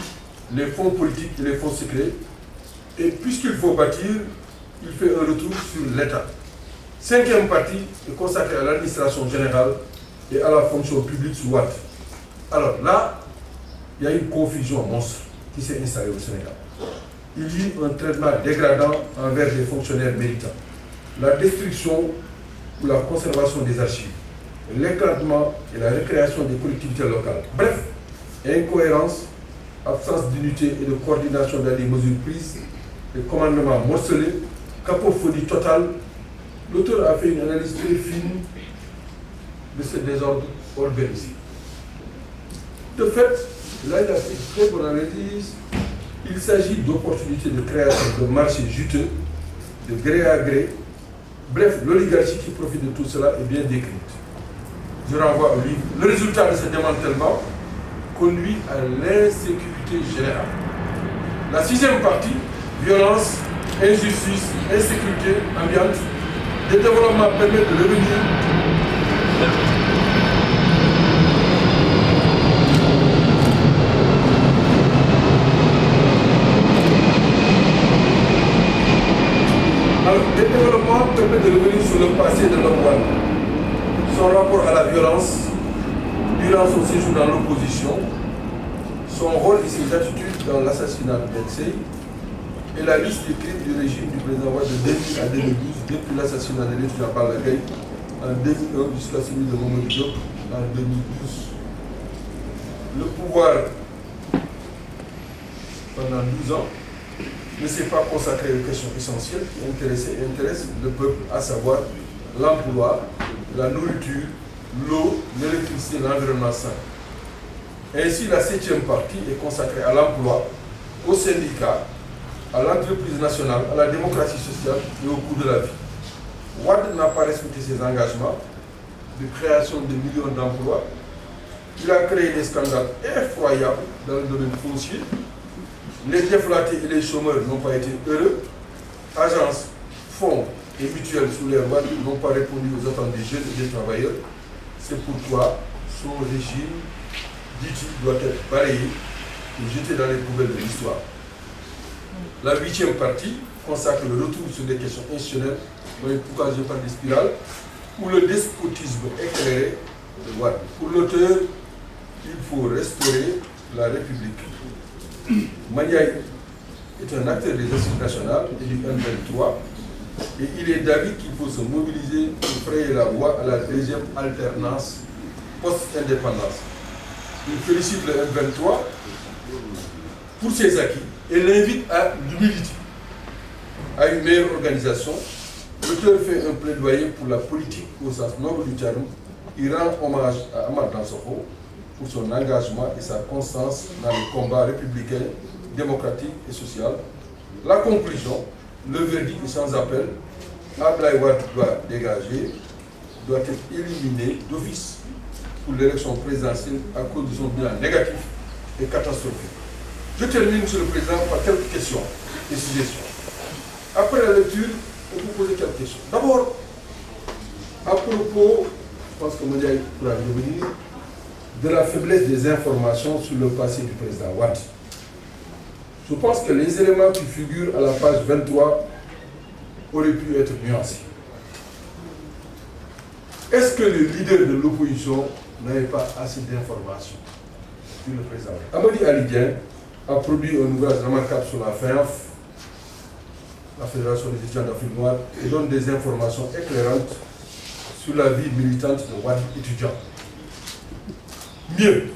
les fonds politiques et les fonds secrets. Et puisqu'il faut bâtir, il fait un retour sur l'État. Cinquième partie est consacrée à l'administration générale et à la fonction publique sous Wade. Alors là, il y a une confusion monstre qui s'est installée au Sénégal. Il y a eu un traitement dégradant envers les fonctionnaires méritants. La destruction ou la conservation des archives, l'éclatement et la récréation des collectivités locales. Bref, incohérence, absence d'unité et de coordination dans les mesures prises, les commandements morcelés, cacophonie totale. L'auteur a fait une analyse très fine de ce désordre organisé. De fait, là il a fait une très bonne analyse. Il s'agit d'opportunités de création de marchés juteux, de gré à gré. Bref, l'oligarchie qui profite de tout cela est bien décrite. Je renvoie au livre. Le résultat de ce démantèlement conduit à l'insécurité générale. La sixième partie, violence, injustice, insécurité ambiante, le développement permet de revenir. Alors, le développement permet de revenir sur le passé de l'homme. Son rapport à la violence durant son séjour dans l'opposition, son rôle et ses attitudes dans l'assassinat de Bensei et la liste des crimes du régime du président Wade de 2000 à 2012, depuis l'assassinat de l'étudiant Balla Gaye en 2001 jusqu'à celui de Mamadou Diop en 2012. Le pouvoir, pendant 12 ans, ne s'est pas consacré aux questions essentielles qui intéressent le peuple, à savoir l'emploi, la nourriture, l'eau, l'électricité, l'environnement sain. Ainsi, la septième partie est consacrée à l'emploi, aux syndicats, à l'entreprise nationale, à la démocratie sociale et au coût de la vie. Wade n'a pas respecté ses engagements de création de millions d'emplois. Il a créé des scandales effroyables dans le domaine foncier. Les déflatés et les chômeurs n'ont pas été heureux. Agences, fonds et mutuelles sous les Wade n'ont pas répondu aux attentes des jeunes et des travailleurs. C'est pourquoi son régime, dit-il, doit être balayé et jeté dans les poubelles de l'histoire. La huitième partie consacre le retour sur des questions institutionnelles, pourquoi je parle des spirales, ou le despotisme éclairé de Wade. Pour l'auteur, il faut restaurer la République. Maniaï est un acteur des assises nationales et du M23, et il est d'avis qu'il faut se mobiliser pour frayer la voie à la deuxième alternance post-indépendance. Il félicite le M23 pour ses acquis et l'invite à l'humilité, à une meilleure organisation. L'auteur fait un plaidoyer pour la politique au sens noble du terme. Il rend hommage à Ahmad Dansokho pour son engagement et sa constance dans les combats républicains, démocratiques et sociaux. La conclusion, le verdict est sans appel. Abdoulaye Wade doit dégager, doit être éliminé d'office pour l'élection présidentielle à cause de son bilan négatif et catastrophique. Je termine, Monsieur le Président, par quelques questions et suggestions. Après la lecture, on peut poser quelques questions. D'abord, à propos, je pense que Modiaï pourra revenir, de la faiblesse des informations sur le passé du président Wade. Je pense que les éléments qui figurent à la page 23 auraient pu être nuancés. Est-ce que les leaders de l'opposition n'avaient pas assez d'informations sur le président Wade? Amady Alidien a produit un ouvrage remarquable sur la FEANF, la Fédération des étudiants d'Afrique noire, et donne des informations éclairantes sur la vie militante de Wade étudiant. Mieux,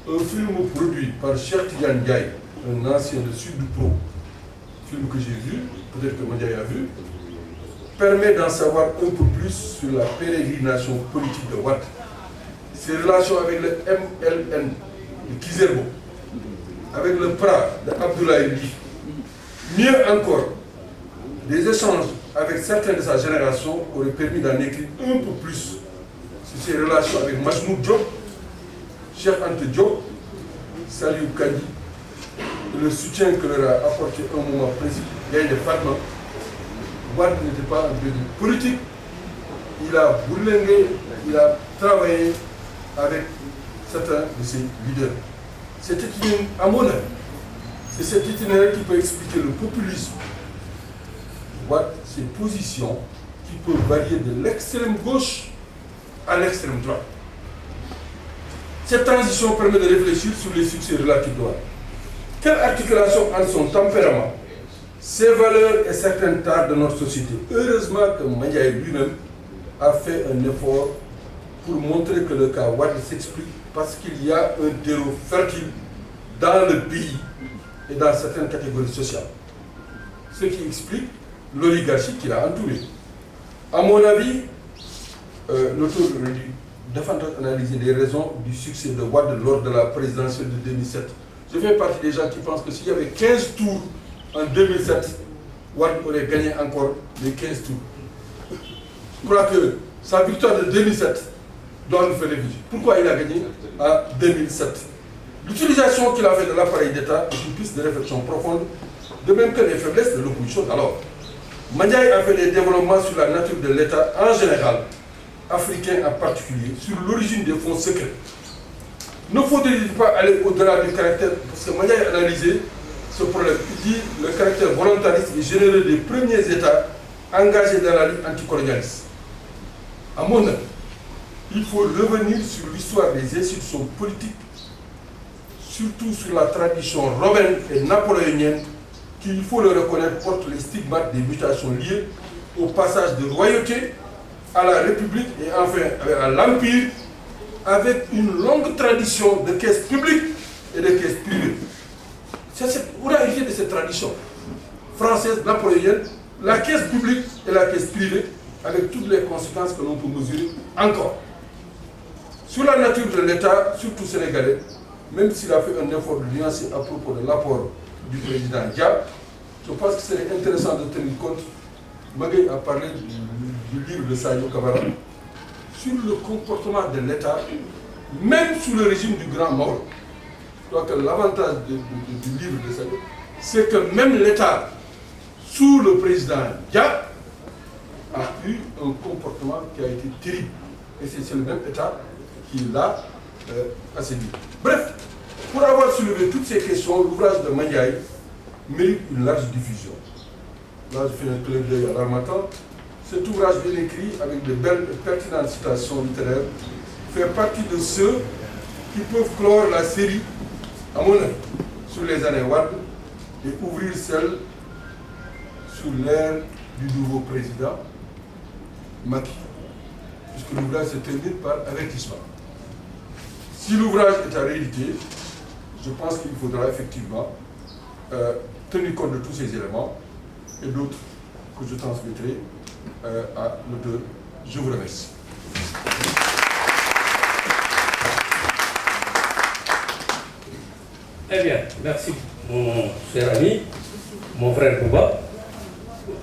un film produit par Cheikh Tidiane Ndiaye, un ancien de Sud Pro, film que j'ai vu, peut-être que Ndiaye a vu, permet d'en savoir un peu plus sur la pérégrination politique de Wade, ses relations avec le MLN de Kizerbo, avec le PRA d'Abdoulaye Ly. Mieux encore, des échanges avec certains de sa génération auraient permis d'en écrire un peu plus sur ses relations avec Majmoud Diop, Cheikh Ante Diop, Saliou Kadi, et le soutien que leur a apporté un moment précis, Gaïde Fatma. Wade n'était pas un président politique, il a bourlingué, il a travaillé avec certains de ses leaders. C'était à mon avis, c'est cet itinéraire qui peut expliquer le populisme. Wade, ses positions qui peut varier de l'extrême gauche à l'extrême droite. Cette transition permet de réfléchir sur les succès relatifs de Wade. Quelle articulation entre son tempérament, ses valeurs et certaines tares de notre société? Heureusement que Mandiaye lui-même a fait un effort pour montrer que le cas Wade s'explique parce qu'il y a un terreau fertile dans le pays et dans certaines catégories sociales. Ce qui explique l'oligarchie qui l'a entouré. À mon avis, l'auteur du défenseur analyser les raisons du succès de Wade lors de la présidentielle de 2007. Je fais partie des gens qui pensent que s'il y avait 15 tours en 2007, Wade aurait gagné encore les 15 tours. Je crois que sa victoire de 2007 doit nous faire réfléchir. Pourquoi il a gagné en 2007? L'utilisation qu'il a fait de l'appareil d'État est une piste de réflexion profonde, de même que les faiblesses de l'opposition. Alors, Mandiaye a fait des développements sur la nature de l'État en général, africain en particulier, sur l'origine des fonds secrets. Ne faudrait-il pas aller au-delà du caractère, parce que Mandiaye a analysé ce problème. Il dit le caractère volontariste et généreux des premiers États engagés dans la lutte anticolonialiste. À mon avis, il faut revenir sur l'histoire des institutions politiques, surtout sur la tradition romaine et napoléonienne, qui, il faut le reconnaître, porte les stigmates des mutations liées au passage de royauté à la République et enfin à l'Empire, avec une longue tradition de caisses publiques et de caisses privées. C'est cette oralité de cette tradition française, napoléonienne, la caisse publique et la caisse privée, avec toutes les conséquences que l'on peut mesurer encore. Sur la nature de l'État, surtout sénégalais, même s'il a fait un effort de nuancer à propos de l'apport du président Dia, je pense que c'est intéressant de tenir compte. Magaye a parlé du livre de Sadio Kamara sur le comportement de l'État, même sous le régime du Grand Maodo. Je crois que l'avantage du livre de Sadio, c'est que même l'État, sous le président Dia, a eu un comportement qui a été terrible. Et c'est le même État qui l'a assaini. Bref, pour avoir soulevé toutes ces questions, l'ouvrage de Mandiaye mérite une large diffusion. Là, je fais un clin d'œil à l'Harmattan. Cet ouvrage bien écrit, avec de belles et pertinentes citations littéraires, fait partie de ceux qui peuvent clore la série, à mon avis, sur les années Wade et ouvrir celle sous l'ère du nouveau président Macky, puisque l'ouvrage se termine par avertissement. Si l'ouvrage est à rééditer, je pense qu'il faudra effectivement tenir compte de tous ces éléments et d'autres que je transmettrai à l'auteur. Je vous remercie. Eh bien, merci mon cher ami, mon frère Bouba.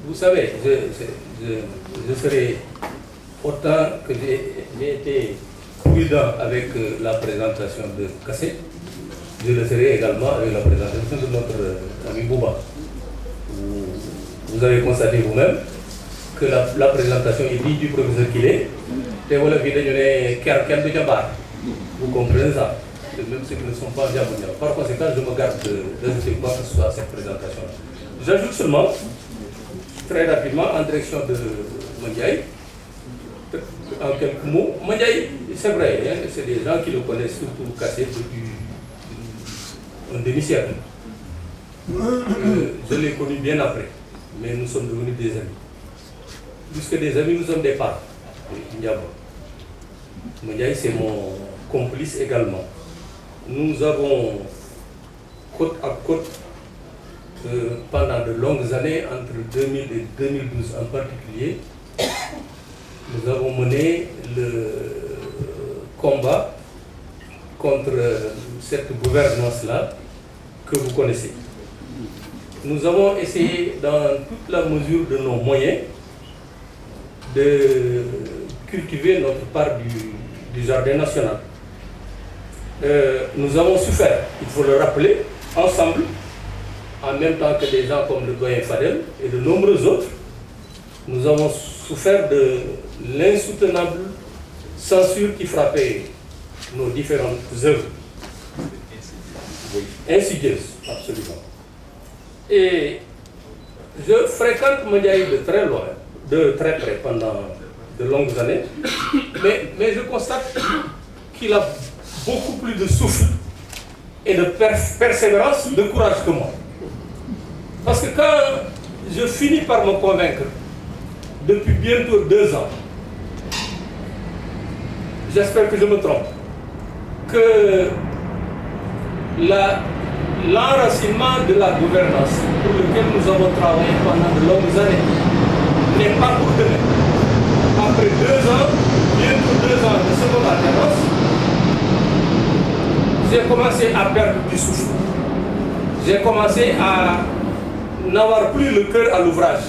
Vous savez, je serai autant que j'ai été prudent avec la présentation de Kassé, je le serai également avec la présentation de notre ami Bouba. Vous avez constaté vous-même que la présentation est digne du professeur qu'il est. Vous comprenez ça? Même ceux qui ne sont pas diaboliques. Par conséquent, je me garde d'ajouter quoi que ce soit à cette présentation. J'ajoute seulement, très rapidement, en direction de Mandiaye, en quelques mots. Mandiaye, c'est vrai, hein, c'est des gens qui le connaissent surtout Kassé depuis un demi-siècle. Je l'ai connu bien après, mais nous sommes devenus des amis. Plus que des amis, nous sommes des parents. Mandiaye, c'est mon complice également. Nous avons, côte à côte, pendant de longues années, entre 2000 et 2012 en particulier, nous avons mené le combat contre cette gouvernance-là que vous connaissez. Nous avons essayé, dans toute la mesure de nos moyens, de cultiver notre part du jardin national. Nous avons souffert, il faut le rappeler, ensemble, en même temps que des gens comme le doyen Fadel et de nombreux autres, nous avons souffert de l'insoutenable censure qui frappait nos différentes œuvres. Insidieuse, absolument. Et je fréquente Mandiaye de très loin, de très près pendant de longues années, mais je constate qu'il a beaucoup plus de souffle et de persévérance, de courage que moi. Parce que quand je finis par me convaincre, depuis bientôt 2 ans, j'espère que je me trompe, que l'enracinement de la gouvernance pour lequel nous avons travaillé pendant de longues années n'est pas pour demain. Après 2 ans, bientôt 2 ans de seconde alternance, j'ai commencé à perdre du souffle. J'ai commencé à n'avoir plus le cœur à l'ouvrage.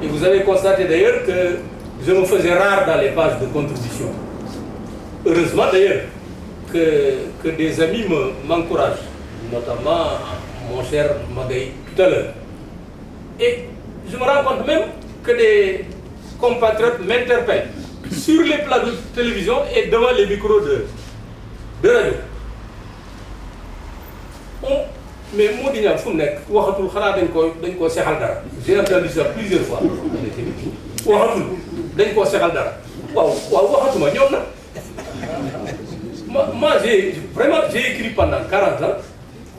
Et vous avez constaté d'ailleurs que je me faisais rare dans les pages de contribution. Heureusement d'ailleurs que des amis m'encouragent, notamment mon cher Magaï tout à l'heure. Et je me rends compte même que des compatriotes m'interpellent sur les plateaux de télévision et devant les micros de radio. Mais moi, j'ai entendu ça plusieurs fois. Moi, j'ai écrit pendant 40 ans.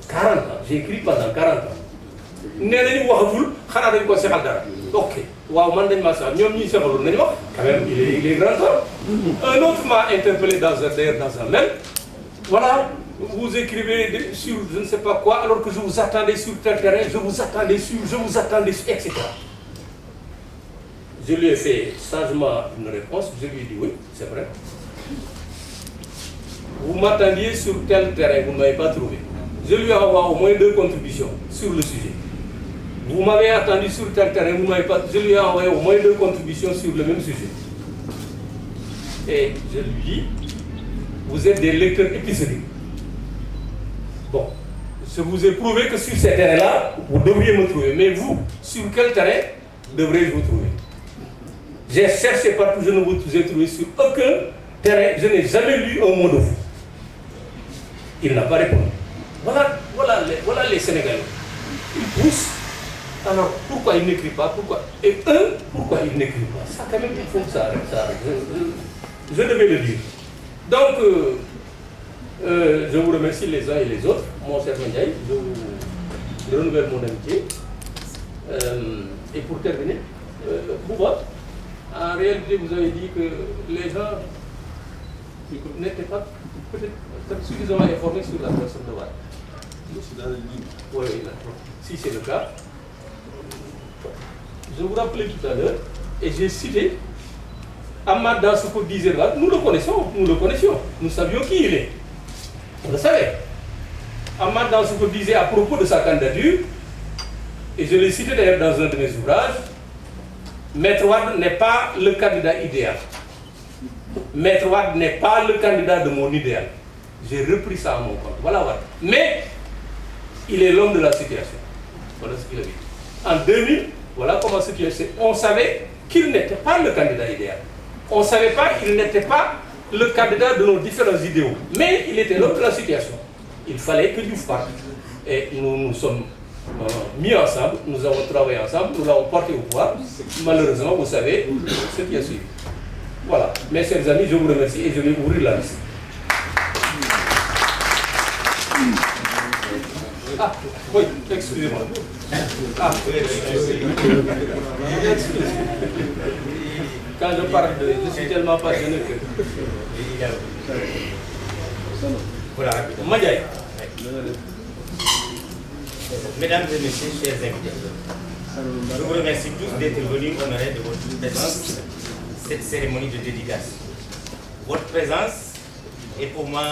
40 ans, j'ai écrit pendant 40 ans. Ok. Quand même, il est grand temps. Un autre m'a interpellé dans un mail. Voilà, vous écrivez sur je ne sais pas quoi, alors que je vous attendais sur tel terrain, je vous attendais, etc. Je lui ai fait sagement une réponse, je lui ai dit oui, c'est vrai. Vous m'attendiez sur tel terrain, vous ne m'avez pas trouvé. Je lui ai envoyé au moins 2 contributions sur le sujet. Vous m'avez attendu sur tel terrain, vous m'avez pas. Je lui ai envoyé au moins 2 contributions sur le même sujet. Et je lui dis, vous êtes des lecteurs épisodiques. Bon, je vous ai prouvé que sur ces terrains-là, vous devriez me trouver. Mais vous, sur quel terrain devrais-je vous trouver? J'ai cherché partout, je ne vous ai trouvé sur aucun terrain. Je n'ai jamais lu un mot de vous. Il n'a pas répondu. Voilà les Sénégalais. Ils poussent. Alors, pourquoi ils n'écrivent pas? Pourquoi? Et eux, pourquoi ils n'écrivent pas? Ça, quand même, il faut que ça arrête. Je devais le dire. Donc, je vous remercie les uns et les autres. Mon cher Mandiaï, je renouvelle mon amitié. Et pour terminer, Bouba, en réalité, vous avez dit que les gens n'étaient pas peut-être suffisamment informés sur la personne de Wade. Oui, si c'est le cas. Je vous rappelais tout à l'heure, et j'ai cité Ahmad Dansoko disait là, nous le connaissions, nous savions qui il est. On le savait. Ahmad Dansoko disait à propos de sa candidature, et je l'ai cité d'ailleurs dans un de mes ouvrages, Maître Wade n'est pas le candidat idéal. Maître Wade n'est pas le candidat de mon idéal. J'ai repris ça à mon compte. Voilà Wade. Mais il est l'homme de la situation. Voilà ce qu'il a dit. En 2000, voilà comment c'était. On savait qu'il n'était pas le candidat idéal. On ne savait pas qu'il n'était pas le candidat de nos différents idéaux. Mais il était l'homme de la situation. Il fallait que Diouf parte. Et nous nous sommes mis ensemble, nous avons travaillé ensemble, nous l'avons porté au pouvoir. Malheureusement, vous savez ce qui a suivi. Voilà. Mes chers amis, je vous remercie et je vais ouvrir la liste. Ah, oui, excusez-moi. Ah, excusez-moi. Quand je parle je suis tellement passionné que... Voilà, Mandiaï. Mesdames et messieurs, chers invités, je vous remercie tous d'être venus honorer de votre présence cette cérémonie de dédicace. Votre présence est pour moi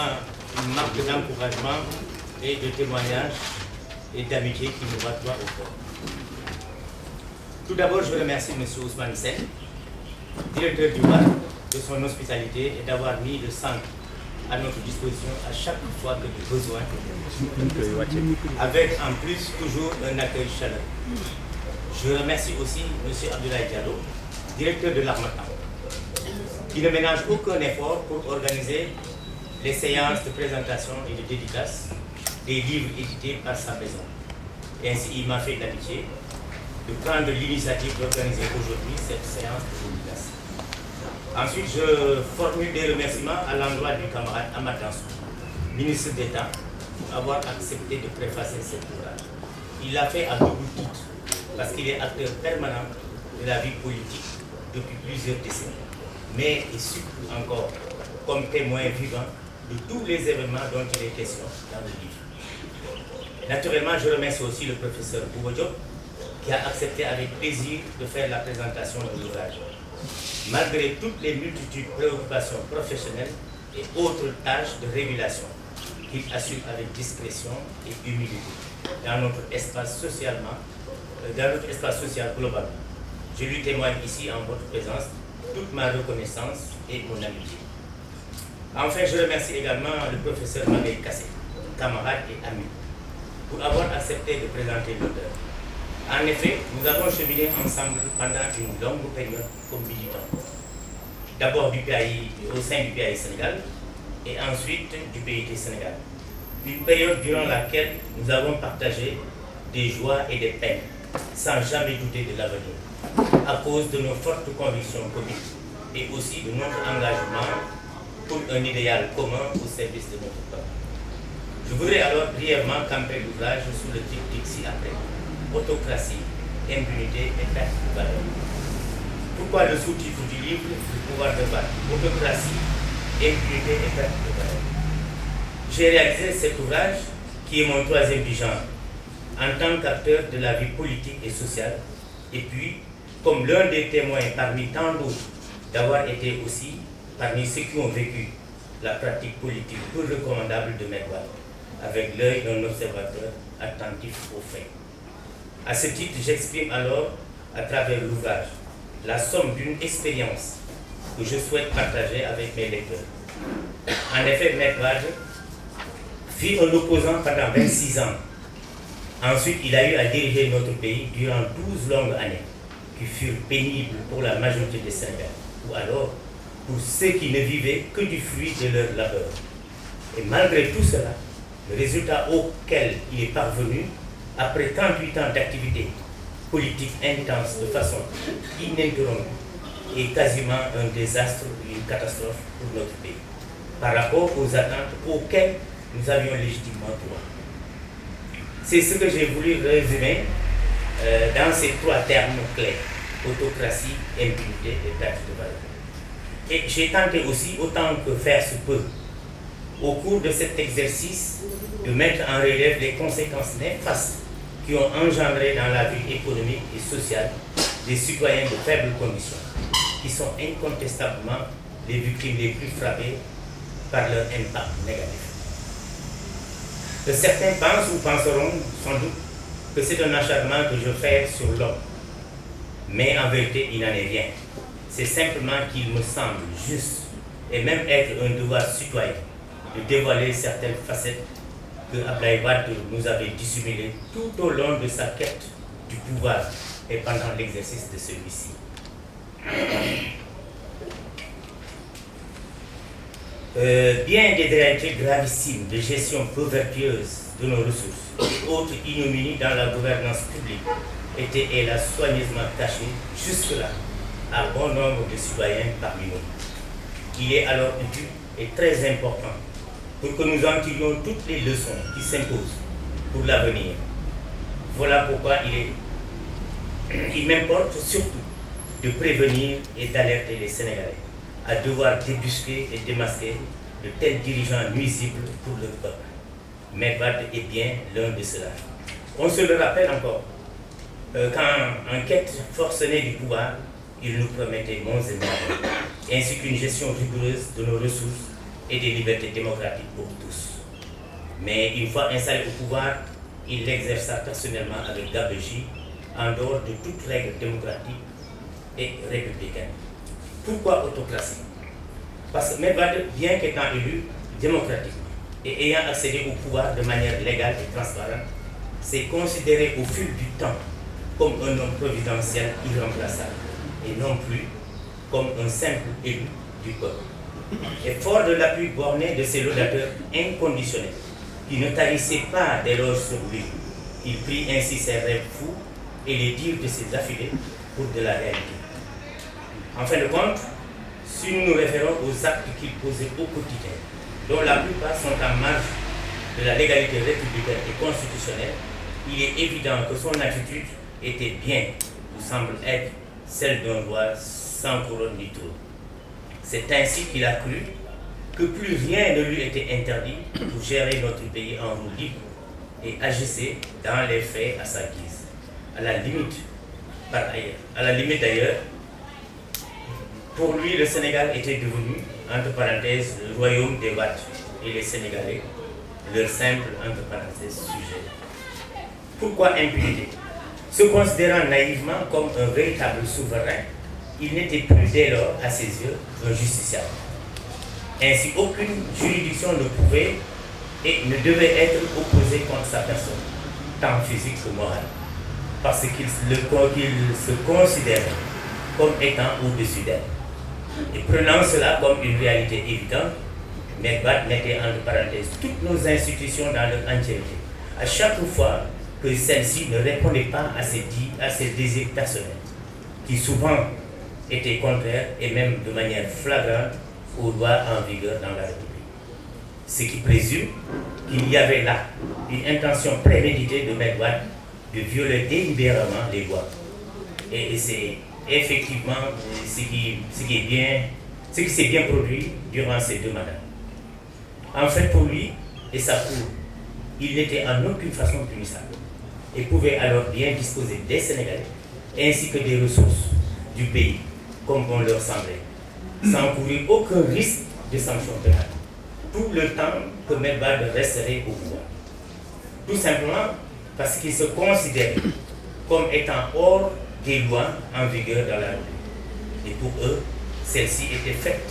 une marque d'encouragement et de témoignage et d'amitié qui me va droit au corps. Tout d'abord, je remercie M. Ousmane Sen, directeur du WAD, de son hospitalité et d'avoir mis le centre à notre disposition à chaque fois que de besoin, avec en plus toujours un accueil chaleureux. Je remercie aussi M. Abdoulaye Diallo, directeur de l'Armatan, qui ne ménage aucun effort pour organiser les séances de présentation et de dédicace des livres édités par sa maison. Et ainsi, il m'a fait d'amitié de prendre l'initiative d'organiser aujourd'hui cette séance de dédicace. Ensuite, je formule des remerciements à l'endroit du camarade Amath Dansokho, ministre d'État, pour avoir accepté de préfacer cet ouvrage. Il l'a fait à double titre, parce qu'il est acteur permanent de la vie politique depuis plusieurs décennies, mais et surtout encore comme témoin vivant de tous les événements dont il est question dans le livre. Naturellement, je remercie aussi le professeur Bouba Diop, qui a accepté avec plaisir de faire la présentation de l'ouvrage, malgré toutes les multitudes de préoccupations professionnelles et autres tâches de régulation qu'il assure avec discrétion et humilité dans notre espace social global. Je lui témoigne ici en votre présence toute ma reconnaissance et mon amitié. Enfin, je remercie également le professeur Magaye Kassé, camarade et ami, pour avoir accepté de présenter l'auteur. En effet, nous avons cheminé ensemble pendant une longue période comme militants. D'abord au sein du PAI Sénégal et ensuite du PIT Sénégal. Une période durant laquelle nous avons partagé des joies et des peines, sans jamais douter de l'avenir, à cause de nos fortes convictions communes et aussi de notre engagement pour un idéal commun au service de notre peuple. Je voudrais alors brièvement camper l'ouvrage sous le triptyque ci-après: autocratie, impunité et perte de valeur. Pourquoi le sous-titre du livre, le pouvoir de vote? Autocratie, impunité et perte de valeur. J'ai réalisé cet ouvrage, qui est mon troisième du genre, en tant qu'acteur de la vie politique et sociale, et puis, comme l'un des témoins parmi tant d'autres, d'avoir été aussi parmi ceux qui ont vécu la pratique politique peu recommandable de Maître Wade, avec l'œil d'un observateur attentif aux faits. À ce titre, j'exprime alors, à travers l'ouvrage, la somme d'une expérience que je souhaite partager avec mes lecteurs. En effet, Maître Wade fut un opposant pendant 26 ans. Ensuite, il a eu à diriger notre pays durant 12 longues années, qui furent pénibles pour la majorité des Sénégalais, ou alors pour ceux qui ne vivaient que du fruit de leur labeur. Et malgré tout cela, le résultat auquel il est parvenu, après 38 ans d'activité politique intense de façon ininterrompue, est quasiment un désastre ou une catastrophe pour notre pays, par rapport aux attentes auxquelles nous avions légitimement droit. C'est ce que j'ai voulu résumer dans ces trois termes clés: autocratie, impunité et perte de valeur. Et j'ai tenté aussi, autant que faire se peut, au cours de cet exercice, de mettre en relief les conséquences néfastes qui ont engendré dans la vie économique et sociale des citoyens de faibles conditions, qui sont incontestablement les victimes les plus frappées par leur impact négatif. Certains pensent ou penseront sans doute que c'est un acharnement que je fais sur l'homme, mais en vérité il n'en est rien. C'est simplement qu'il me semble juste, et même être un devoir citoyen, de dévoiler certaines facettes que Abdoulaye Wade nous avait dissimulées tout au long de sa quête du pouvoir et pendant l'exercice de celui-ci. Bien des réalités gravissimes de gestion peu vertueuse de nos ressources et autres ignominies dans la gouvernance publique étaient hélas soigneusement cachées jusque-là à bon nombre de citoyens parmi nous. Il est alors utile et très important pour que nous en tirions toutes les leçons qui s'imposent pour l'avenir. Voilà pourquoi il m'importe surtout de prévenir et d'alerter les Sénégalais à devoir débusquer et démasquer de tels dirigeants nuisibles pour leur peuple. Maître Wade est bien l'un de ceux-là. On se le rappelle encore, qu'en quête forcenée du pouvoir, il nous promettait monts et merveilles, ainsi qu'une gestion rigoureuse de nos ressources et des libertés démocratiques pour tous. Mais une fois installé au pouvoir, il l'exerça personnellement avec gabegie, en dehors de toute règle démocratique et républicaine. Pourquoi autocratie? Parce que Maître Wade, bien qu'étant élu démocratiquement et ayant accédé au pouvoir de manière légale et transparente, s'est considéré au fil du temps comme un homme providentiel irremplaçable et non plus comme un simple élu du peuple. Et fort de l'appui borné de ses laudateurs inconditionnels, qui ne tarissaient pas d'éloges sur lui, il prit ainsi ses rêves fous et les dires de ses affiliés pour de la réalité. En fin de compte, si nous nous référons aux actes qu'il posait au quotidien, dont la plupart sont en marge de la légalité républicaine et constitutionnelle, il est évident que son attitude était bien, ou semble être, celle d'un roi sans couronne ni trône. C'est ainsi qu'il a cru que plus rien ne lui était interdit pour gérer notre pays en roue libre et agissait dans les faits à sa guise. À la limite d'ailleurs, pour lui, le Sénégal était devenu, entre parenthèses, le royaume des Wade et les Sénégalais, leur simple, entre parenthèses, sujet. Pourquoi impunité? Se considérant naïvement comme un véritable souverain, il n'était plus dès lors, à ses yeux, un justiciable. Ainsi, aucune juridiction ne pouvait et ne devait être opposée contre sa personne, tant physique que morale, parce qu'il se considérait comme étant au-dessus d'elle. Et prenant cela comme une réalité évidente, Maître Wade mettait entre parenthèses toutes nos institutions dans leur entièreté, à chaque fois que celles-ci ne répondaient pas à ses désirs personnels, qui souvent étaient contraires et même de manière flagrante aux lois en vigueur dans la République. Ce qui présume qu'il y avait là une intention préméditée de Maître Wade de violer délibérément les lois. Et c'est effectivement ce qui s'est bien produit durant ces 2 mandats. En fait, pour lui et sa cour, il n'était en aucune façon punissable et pouvait alors bien disposer des Sénégalais ainsi que des ressources du pays comme bon leur semblait, sans courir aucun risque de sanction pénale, tout le temps que Maître Wade resterait au pouvoir. Tout simplement parce qu'il se considérait comme étant hors des lois en vigueur dans la République. Et pour eux, celles-ci étaient faites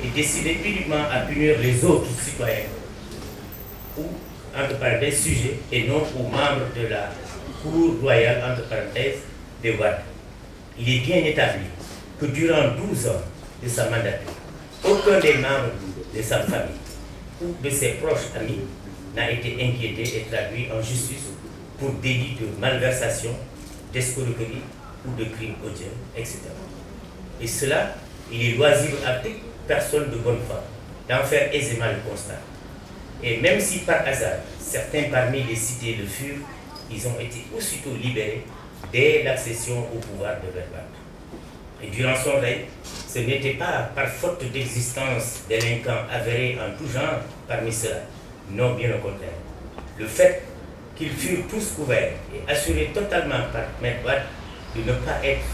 et décidées uniquement à punir les autres citoyens, ou, entre parenthèses, sujets, et non aux membres de la Cour royale, entre parenthèses, de Wade. Il est bien établi que durant 12 ans de sa mandature, aucun des membres de sa famille ou de ses proches amis n'a été inquiété et traduit en justice pour délit de malversation, d'escroquerie ou de crime odieux, etc. Et cela, il est loisible à toute personne de bonne foi d'en faire aisément le constat. Et même si par hasard, certains parmi les cités le furent, ils ont été aussitôt libérés dès l'accession au pouvoir de Maître Wade. Et durant son règne, ce n'était pas par faute d'existence délinquants avérés en tout genre parmi ceux-là. Non, bien au contraire. Le fait qu'ils furent tous couverts et assurés totalement par Maître Wade de ne pas être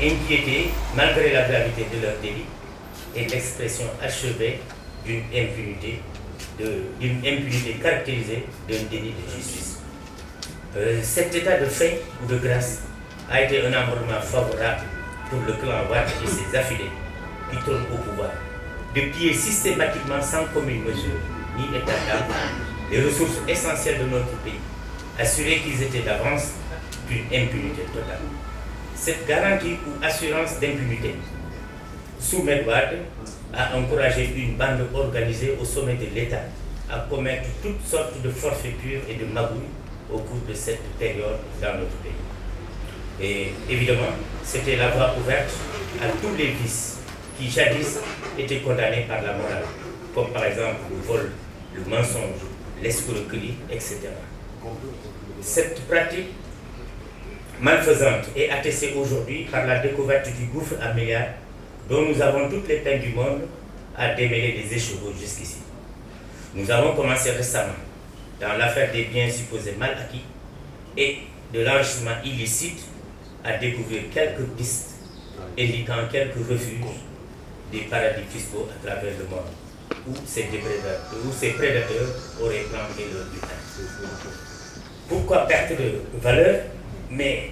inquiétés malgré la gravité de leur délit est l'expression achevée d'une impunité caractérisée d'un déni de justice. Cet état de fait ou de grâce a été un environnement favorable pour le clan Wade et ses affiliés qui trônent au pouvoir, de piller systématiquement sans commune mesure ni état d'âme les ressources essentielles de notre pays, assurer qu'ils étaient d'avance d'une impunité totale. Cette garantie ou assurance d'impunité sous Maître Wade a encouragé une bande organisée au sommet de l'État à commettre toutes sortes de forfaitures et de magouilles au cours de cette période dans notre pays. Et évidemment, c'était la voie ouverte à tous les vices qui jadis étaient condamnés par la morale, comme par exemple le vol, le mensonge, l'escroquerie, etc. Cette pratique malfaisante est attestée aujourd'hui par la découverte du gouffre à milliards dont nous avons toutes les peines du monde à démêler des écheveaux jusqu'ici. Nous avons commencé récemment dans l'affaire des biens supposés mal acquis et de l'enrichissement illicite à découvrir quelques pistes indiquant quelques refuges des paradis fiscaux à travers le monde où ces prédateurs auraient planté leur butin. Pourquoi perte de valeur? Mais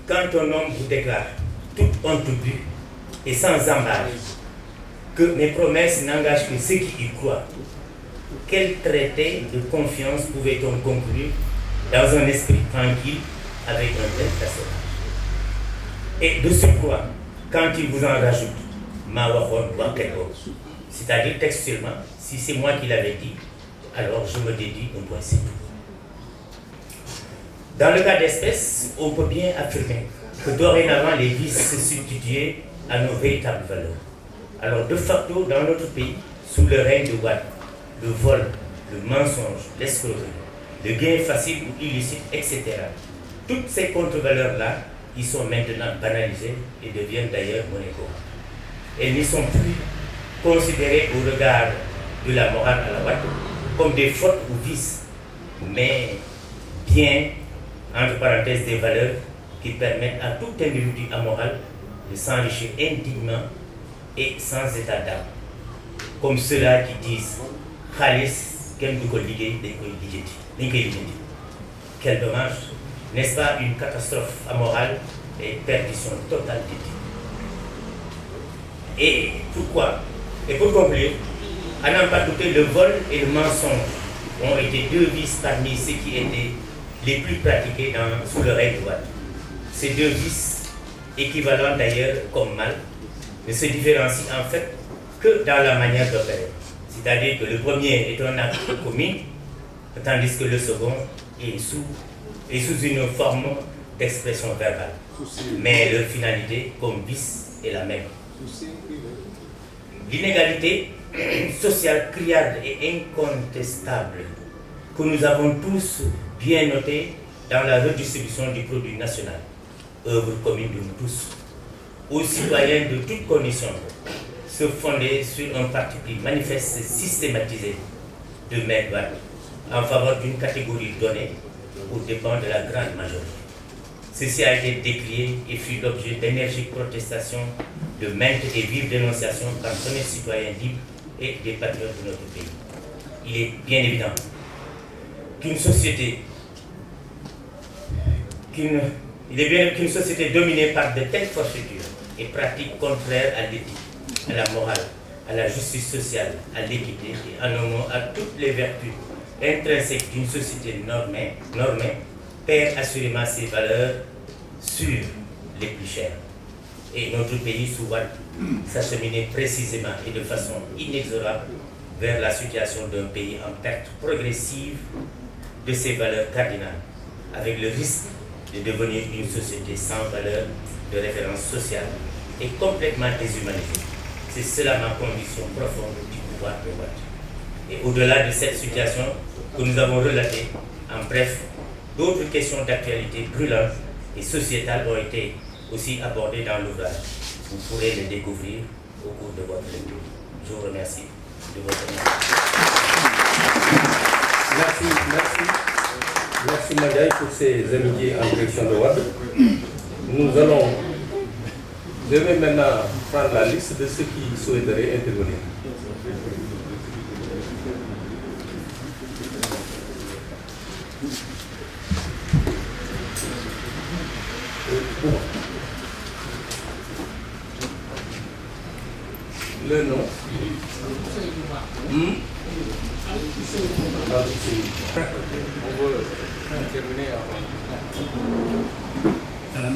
quand un homme vous déclare toute honte bue et sans embâche que mes promesses n'engagent que ceux qui y croient, quel traité de confiance pouvait-on conclure dans un esprit tranquille avec un tel personnage? Et de surcroît, quand il vous en rajoute, c'est-à-dire textuellement, si c'est moi qui l'avais dit, alors je me dédie un point, c'est tout. Dans le cas d'espèce, on peut bien affirmer que dorénavant les vices se substituent à nos véritables valeurs. Alors de facto, dans notre pays, sous le règne de Wade, le vol, le mensonge, l'escroquerie, le gain facile ou illicite, etc. Toutes ces contre-valeurs-là, ils sont maintenant banalisées et deviennent d'ailleurs monnaie courante. Elles ne sont plus considérées au regard de la morale à la Wade comme des fautes ou vices, mais bien, entre parenthèses, des valeurs qui permettent à tout individu amoral de s'enrichir indignement et sans état d'âme. Comme ceux-là qui disent « Khalis, quel du collier, quel dommage, n'est-ce pas une catastrophe amorale et perdition totale d'éthique. Et pourquoi? Et pour conclure, à n'en pas douter, le vol et le mensonge ont été deux vices parmi ceux qui étaient les plus pratiqués sous le règne de Wade. Ces deux vices, équivalents d'ailleurs comme mal, ne se différencient en fait que dans la manière d'opérer. C'est-à-dire que le premier est un acte commis, tandis que le second est sous une forme d'expression verbale. Mais leur finalité comme vice est la même. L'inégalité sociale criarde et incontestable que nous avons tous bien notée dans la redistribution du produit national, œuvre commune de nous tous, aux citoyens de toutes conditions, se fonder sur un parti pris manifeste systématisé de main droite en faveur d'une catégorie donnée aux dépens de la grande majorité. Ceci a été décrié et fut l'objet d'énergiques protestations, de maintes et vives dénonciations par tous citoyens libres et des patriotes de notre pays. Il est bien évident qu'une société dominée par de telles forfaitures et pratiques contraires à l'éthique, à la morale, à la justice sociale, à l'équité et en un mot à toutes les vertus intrinsèques d'une société normée perd assurément ses valeurs sur les plus chères. Et notre pays sous Wade s'acheminait précisément et de façon inexorable vers la situation d'un pays en perte progressive de ses valeurs cardinales, avec le risque de devenir une société sans valeur de référence sociale et complètement déshumanisée. C'est cela ma conviction profonde du pouvoir de Wade. Et au-delà de cette situation que nous avons relatée, en bref, d'autres questions d'actualité brûlantes et sociétales ont été aussi abordées dans l'ouvrage. Vous pourrez les découvrir au cours de votre lecture. Je vous remercie de votre attention. Merci Mandiaye pour ces amitiés en direction de Wade. Je vais maintenant prendre la liste de ceux qui souhaiteraient intervenir. Le nom.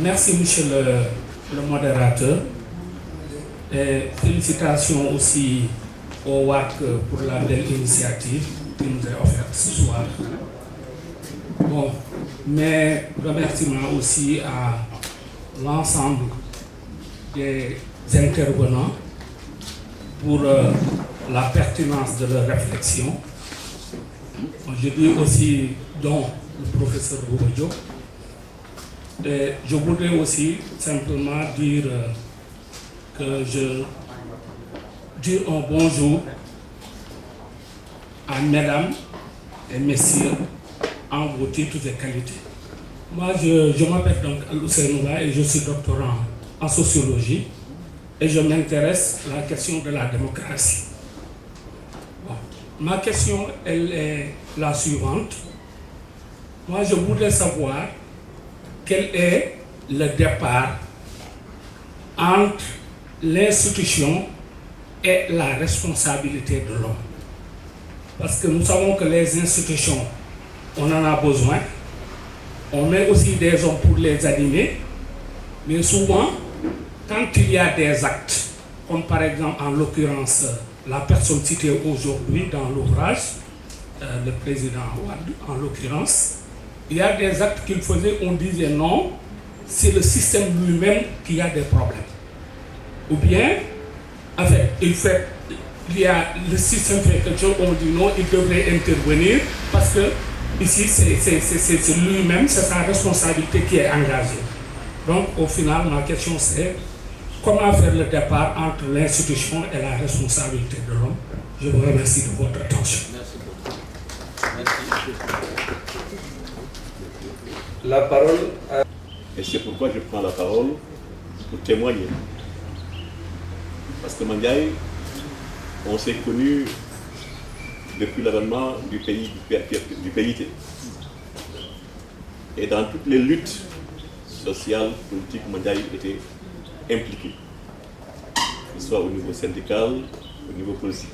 Merci monsieur le modérateur et félicitations aussi au WAC pour la belle initiative qui nous est offerte ce soir. Bon, mes remerciements aussi à l'ensemble des intervenants pour la pertinence de leur réflexion. Je dis aussi dont le professeur Boubadjo. Et je voudrais aussi simplement dire que je dis un bonjour à mesdames et messieurs en vos titres et qualités. Moi, je m'appelle donc Al-Ousseinouba et je suis doctorant en sociologie et je m'intéresse à la question de la démocratie. Bon. Ma question, elle est la suivante. Moi, je voudrais savoir quel est le départ entre l'institution et la responsabilité de l'homme. Parce que nous savons que les institutions, on en a besoin. On met aussi des hommes pour les animer. Mais souvent, quand il y a des actes, comme par exemple en l'occurrence la personne citée aujourd'hui dans l'ouvrage, le président Wade en l'occurrence, il y a des actes qu'il faisait, on disait non, c'est le système lui-même qui a des problèmes. Ou bien, en fait, il y a le système fait quelque chose, on dit non, il devrait intervenir parce que ici, c'est lui-même, c'est sa responsabilité qui est engagée. Donc, au final, ma question c'est comment faire le départ entre l'institution et la responsabilité de l'homme. Je vous remercie de votre attention. Merci beaucoup. Merci. La parole à... Et c'est pourquoi je prends la parole pour témoigner. Parce que Mandiaye, on s'est connus depuis l'avènement du PIT. Et dans toutes les luttes sociales, politiques, Mandiaye était impliqué. Que ce soit au niveau syndical, au niveau politique.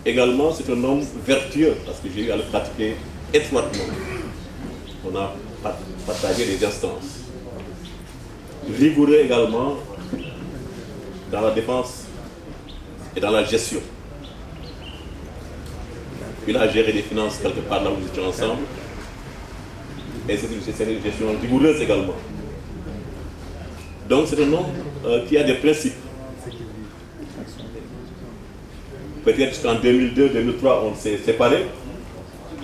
Également, c'est un homme vertueux, parce que j'ai eu à le pratiquer étroitement. On a partagé des instances. Rigoureux également dans la défense et dans la gestion. Il a géré les finances quelque part là où nous étions ensemble. Et c'est une gestion rigoureuse également. Donc c'est un homme qui a des principes. Peut-être jusqu'en 2002-2003, on s'est séparés,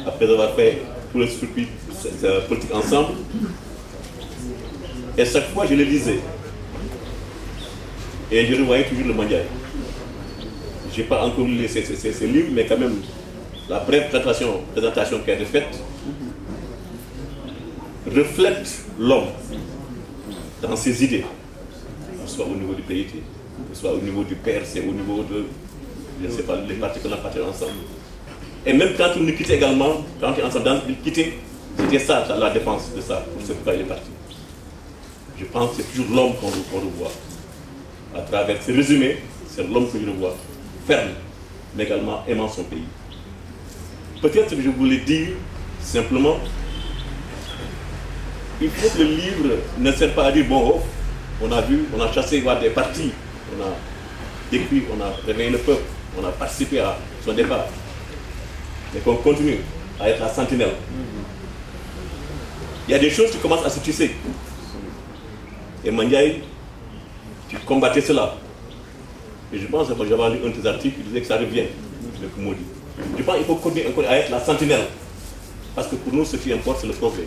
après avoir fait tout le circuit politique ensemble. Et chaque fois, je le lisais. Et je revoyais toujours le Mandiaye. Je n'ai pas encore lu ces livres, mais quand même, la brève présentation qui a été faite reflète l'homme dans ses idées, que ce soit au niveau du PIT, que ce soit au niveau du PRC, au niveau de, je ne sais pas, les partis qu'on a partagés ensemble. Et même quand on nous quittait également, quand on était ensemble, il quittait, c'était ça, la défense de ça, c'est pourquoi il est parti. Je pense que c'est toujours l'homme qu'on revoit. À travers ces résumés, c'est l'homme que je revois, ferme, mais également aimant son pays. Peut-être que je voulais dire simplement, il faut que le livre ne sert pas à dire bon, on a vu, on a chassé des partis, on a décrit, on a réveillé le peuple, on a participé à son départ. Mais qu'on continue à être la sentinelle. Il y a des choses qui commencent à se tisser. Et Mandiaye, tu combattais cela. Et je pense que j'avais lu un de tes articles, il disait que ça revient, le Kumodi. Je pense qu'il faut continuer encore à être la sentinelle. Parce que pour nous, ce qui importe, c'est le progrès.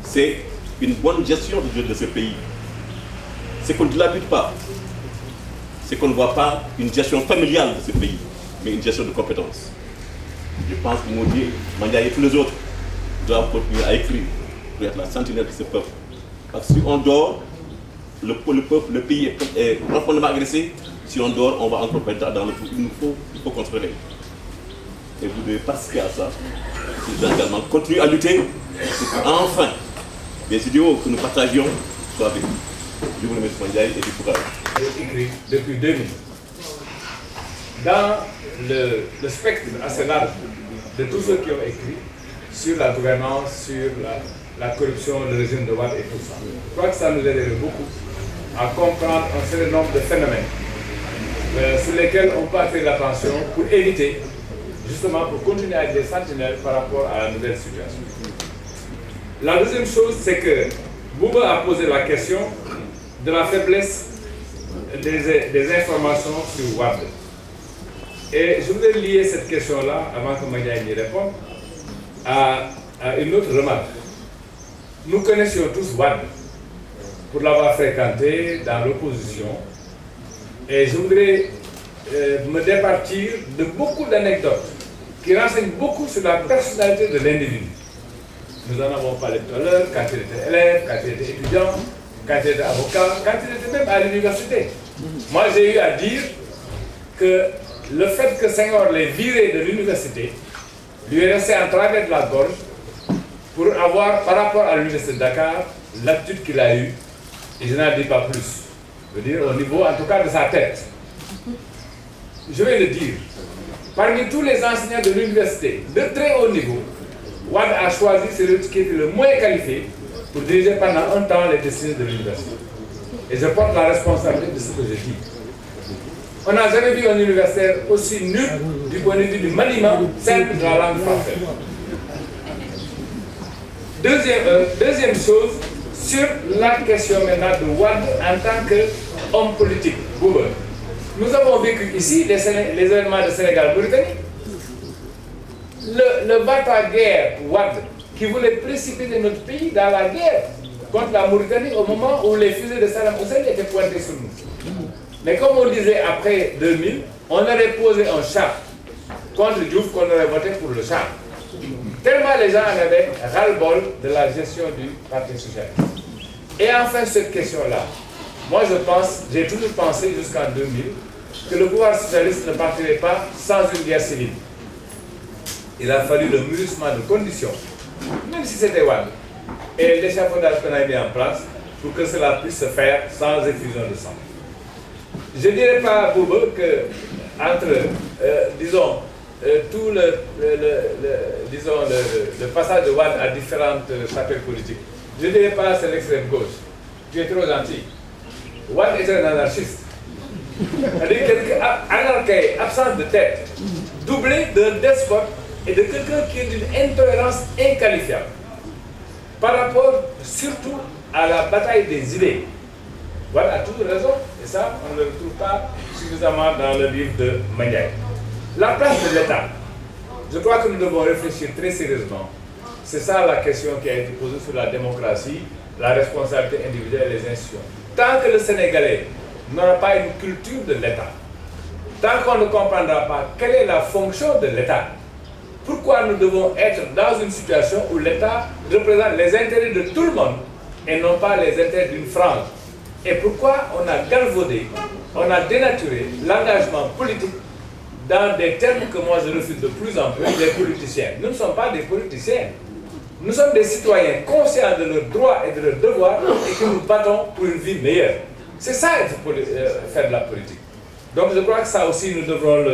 C'est une bonne gestion de ce pays. C'est qu'on ne dilapide pas. C'est qu'on ne voit pas une gestion familiale de ce pays, mais une gestion de compétences. Je pense que Mandiaye et tous les autres doivent continuer à écrire pour être la sentinelle de ce peuple. Parce que si on dort, le peuple, le pays est profondément agressé. Si on dort, on va encore perdre dans le trou. Il faut qu'on se réveille. Et vous devez participer à ça. Nous devons également continuer à lutter pour enfin les idéaux que nous partagions soient avec nous. Je vous remercie Mandiaye et du courage. J'ai écrit depuis 2000. Dans le spectre assez large de tous ceux qui ont écrit sur la gouvernance, sur la corruption, le régime de Wade et tout ça, je crois que ça nous aiderait beaucoup à comprendre un certain nombre de phénomènes sur lesquels on peut attirer l'attention pour éviter, justement pour continuer à être des sentinelles par rapport à la nouvelle situation. La deuxième chose, c'est que Bouba a posé la question de la faiblesse des informations sur Wade. Et je voudrais lier cette question-là, avant que Mandiaye y réponde, à une autre remarque. Nous connaissions tous Wade pour l'avoir fréquenté dans l'opposition. Et je voudrais me départir de beaucoup d'anecdotes qui renseignent beaucoup sur la personnalité de l'individu. Nous en avons parlé tout à l'heure, quand il était élève, quand il était étudiant, quand il était avocat, quand il était même à l'université. Moi, j'ai eu à dire que le fait que Senghor l'ait viré de l'université lui est resté en travers de la gorge pour avoir, par rapport à l'université de Dakar, l'attitude qu'il a eue, et je n'en dis pas plus. Je veux dire, au niveau, en tout cas, de sa tête. Je vais le dire. Parmi tous les enseignants de l'université, de très haut niveau, Wade a choisi celui qui était le moins qualifié pour diriger pendant un temps les destinées de l'université. Et je porte la responsabilité de ce que je dis. On n'a jamais vu un universitaire aussi nul du point de vue du maniement simple de la langue française. Deuxième chose, sur la question maintenant de Wade en tant qu'homme politique. Nous avons vécu ici les événements de Sénégal-Mauritanie. Le bataille-guerre Wade qui voulait précipiter notre pays dans la guerre contre la Mauritanie au moment où les fusées de Saddam Hussein étaient pointées sur nous. Mais comme on disait après 2000, on aurait posé un char contre Diouf qu'on aurait voté pour le char. Tellement les gens en avaient ras-le-bol de la gestion du Parti socialiste. Et enfin, cette question-là, moi j'ai toujours pensé jusqu'en 2000 que le pouvoir socialiste ne partirait pas sans une guerre civile. Il a fallu le mûrissement de conditions, même si c'était Wade, et l'échafaudage qu'on a mis en place pour que cela puisse se faire sans effusion de sang. Je ne dirais pas, Bouba, que entre, disons, tout le passage de Wade à différentes chapelles politiques, je ne dirais pas c'est l'extrême gauche. Tu es trop gentil. Wade est un anarchiste. C'est-à-dire quelqu'un anarchique, absent de tête, doublé d'un despote et de quelqu'un qui est d'une intolérance inqualifiable. Par rapport surtout à la bataille des idées. Wade a toujours raison, et ça, on ne le retrouve pas suffisamment dans le livre de Mandiaye. La place de l'État. Je crois que nous devons réfléchir très sérieusement. C'est ça la question qui a été posée sur la démocratie, la responsabilité individuelle et les institutions. Tant que le Sénégalais n'aura pas une culture de l'État, tant qu'on ne comprendra pas quelle est la fonction de l'État, pourquoi nous devons être dans une situation où l'État représente les intérêts de tout le monde et non pas les intérêts d'une frange, et pourquoi on a galvaudé, on a dénaturé l'engagement politique dans des termes que moi je refuse de plus en plus, des politiciens. Nous ne sommes pas des politiciens. Nous sommes des citoyens conscients de leurs droits et de leurs devoirs et que nous battons pour une vie meilleure. C'est ça faire de la politique. Donc je crois que ça aussi nous devrons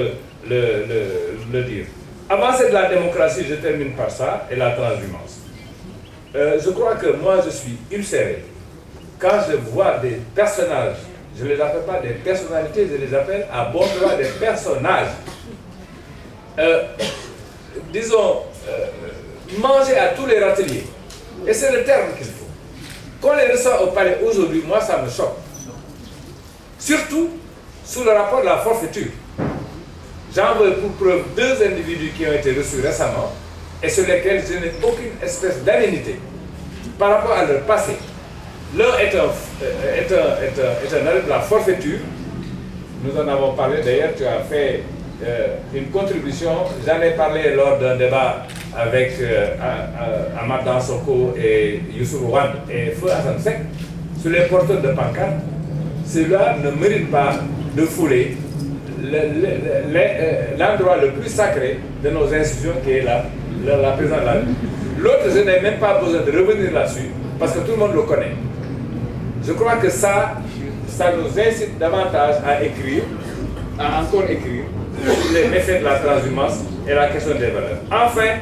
le dire. Avancer de la démocratie, je termine par ça, et la transhumance. Je crois que moi je suis ulcéré quand je vois des personnages, je ne les appelle pas des personnalités, je les appelle à bon droit des personnages. Disons, manger à tous les râteliers. Et c'est le terme qu'il faut. Qu'on les reçoit au palais aujourd'hui, moi ça me choque. Surtout sous le rapport de la forfaiture. J'en veux pour preuve 2 individus qui ont été reçus récemment et sur lesquels je n'ai aucune espèce d'aménité par rapport à leur passé. L'un est un arrêt de la forfaiture. Nous en avons parlé d'ailleurs, tu as fait une contribution. J'en ai parlé lors d'un débat avec Ahmad Dansoko et Youssou Rwand et Feu Hassan Sek sur les porteurs de pancartes. Ceux-là ne méritent pas de fouler l'endroit le plus sacré de nos institutions qui est la présidence de la République. L'autre, je n'ai même pas besoin de revenir là-dessus parce que tout le monde le connaît. Je crois que ça nous incite davantage à écrire, à encore écrire les méfaits de la transhumance et la question des valeurs. Enfin,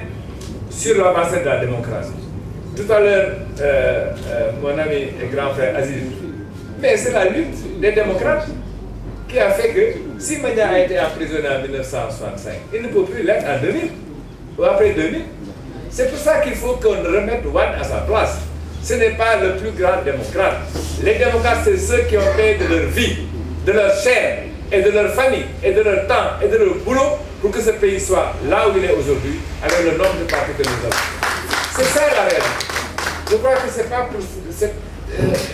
sur l'avancée de la démocratie. Tout à l'heure, mon ami et grand frère Aziz, mais c'est la lutte des démocrates qui a fait que si Mania a été emprisonné en 1965, il ne peut plus l'être en 2000 ou après 2000. C'est pour ça qu'il faut qu'on remette Wade à sa place. Ce n'est pas le plus grand démocrate. Les démocrates, c'est ceux qui ont fait de leur vie, de leur chair, et de leur famille, et de leur temps, et de leur boulot, pour que ce pays soit là où il est aujourd'hui, avec le nombre de partis que nous avons. C'est ça la réalité. Je crois que c'est pas pour...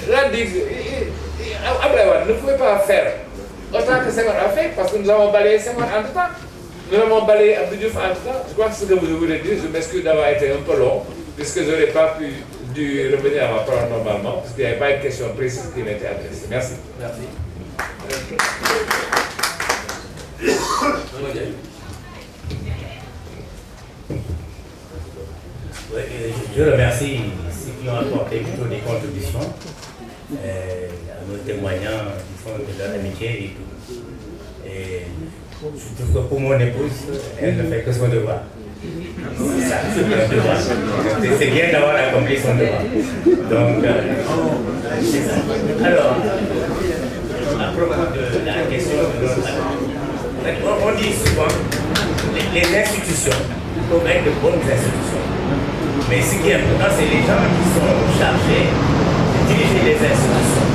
Là, Abdoulaye Wade ne pouvait pas faire autant que Senghor a fait, parce que nous avons balayé Senghor entre temps. Nous avons balayé Abdou Diouf entre temps. Je crois que ce que vous voulez dire, je m'excuse d'avoir été un peu long, puisque je n'aurais pas dû revenir à ma parole normalement, parce qu'il n'y avait pas une question précise qui m'était adressée. Merci. Merci. Je remercie ceux qui ont apporté plutôt des contributions, en nous témoignant du fond de leur amitié et tout. Et je trouve que pour mon épouse, elle ne fait que son devoir. C'est ça, c'est un devoir. C'est bien d'avoir accompli son devoir. Donc, c'est ça. Alors, à propos de la question de l'autre, on dit souvent les institutions doivent être de bonnes institutions. Mais ce qui est important, c'est les gens qui sont chargés de diriger les institutions.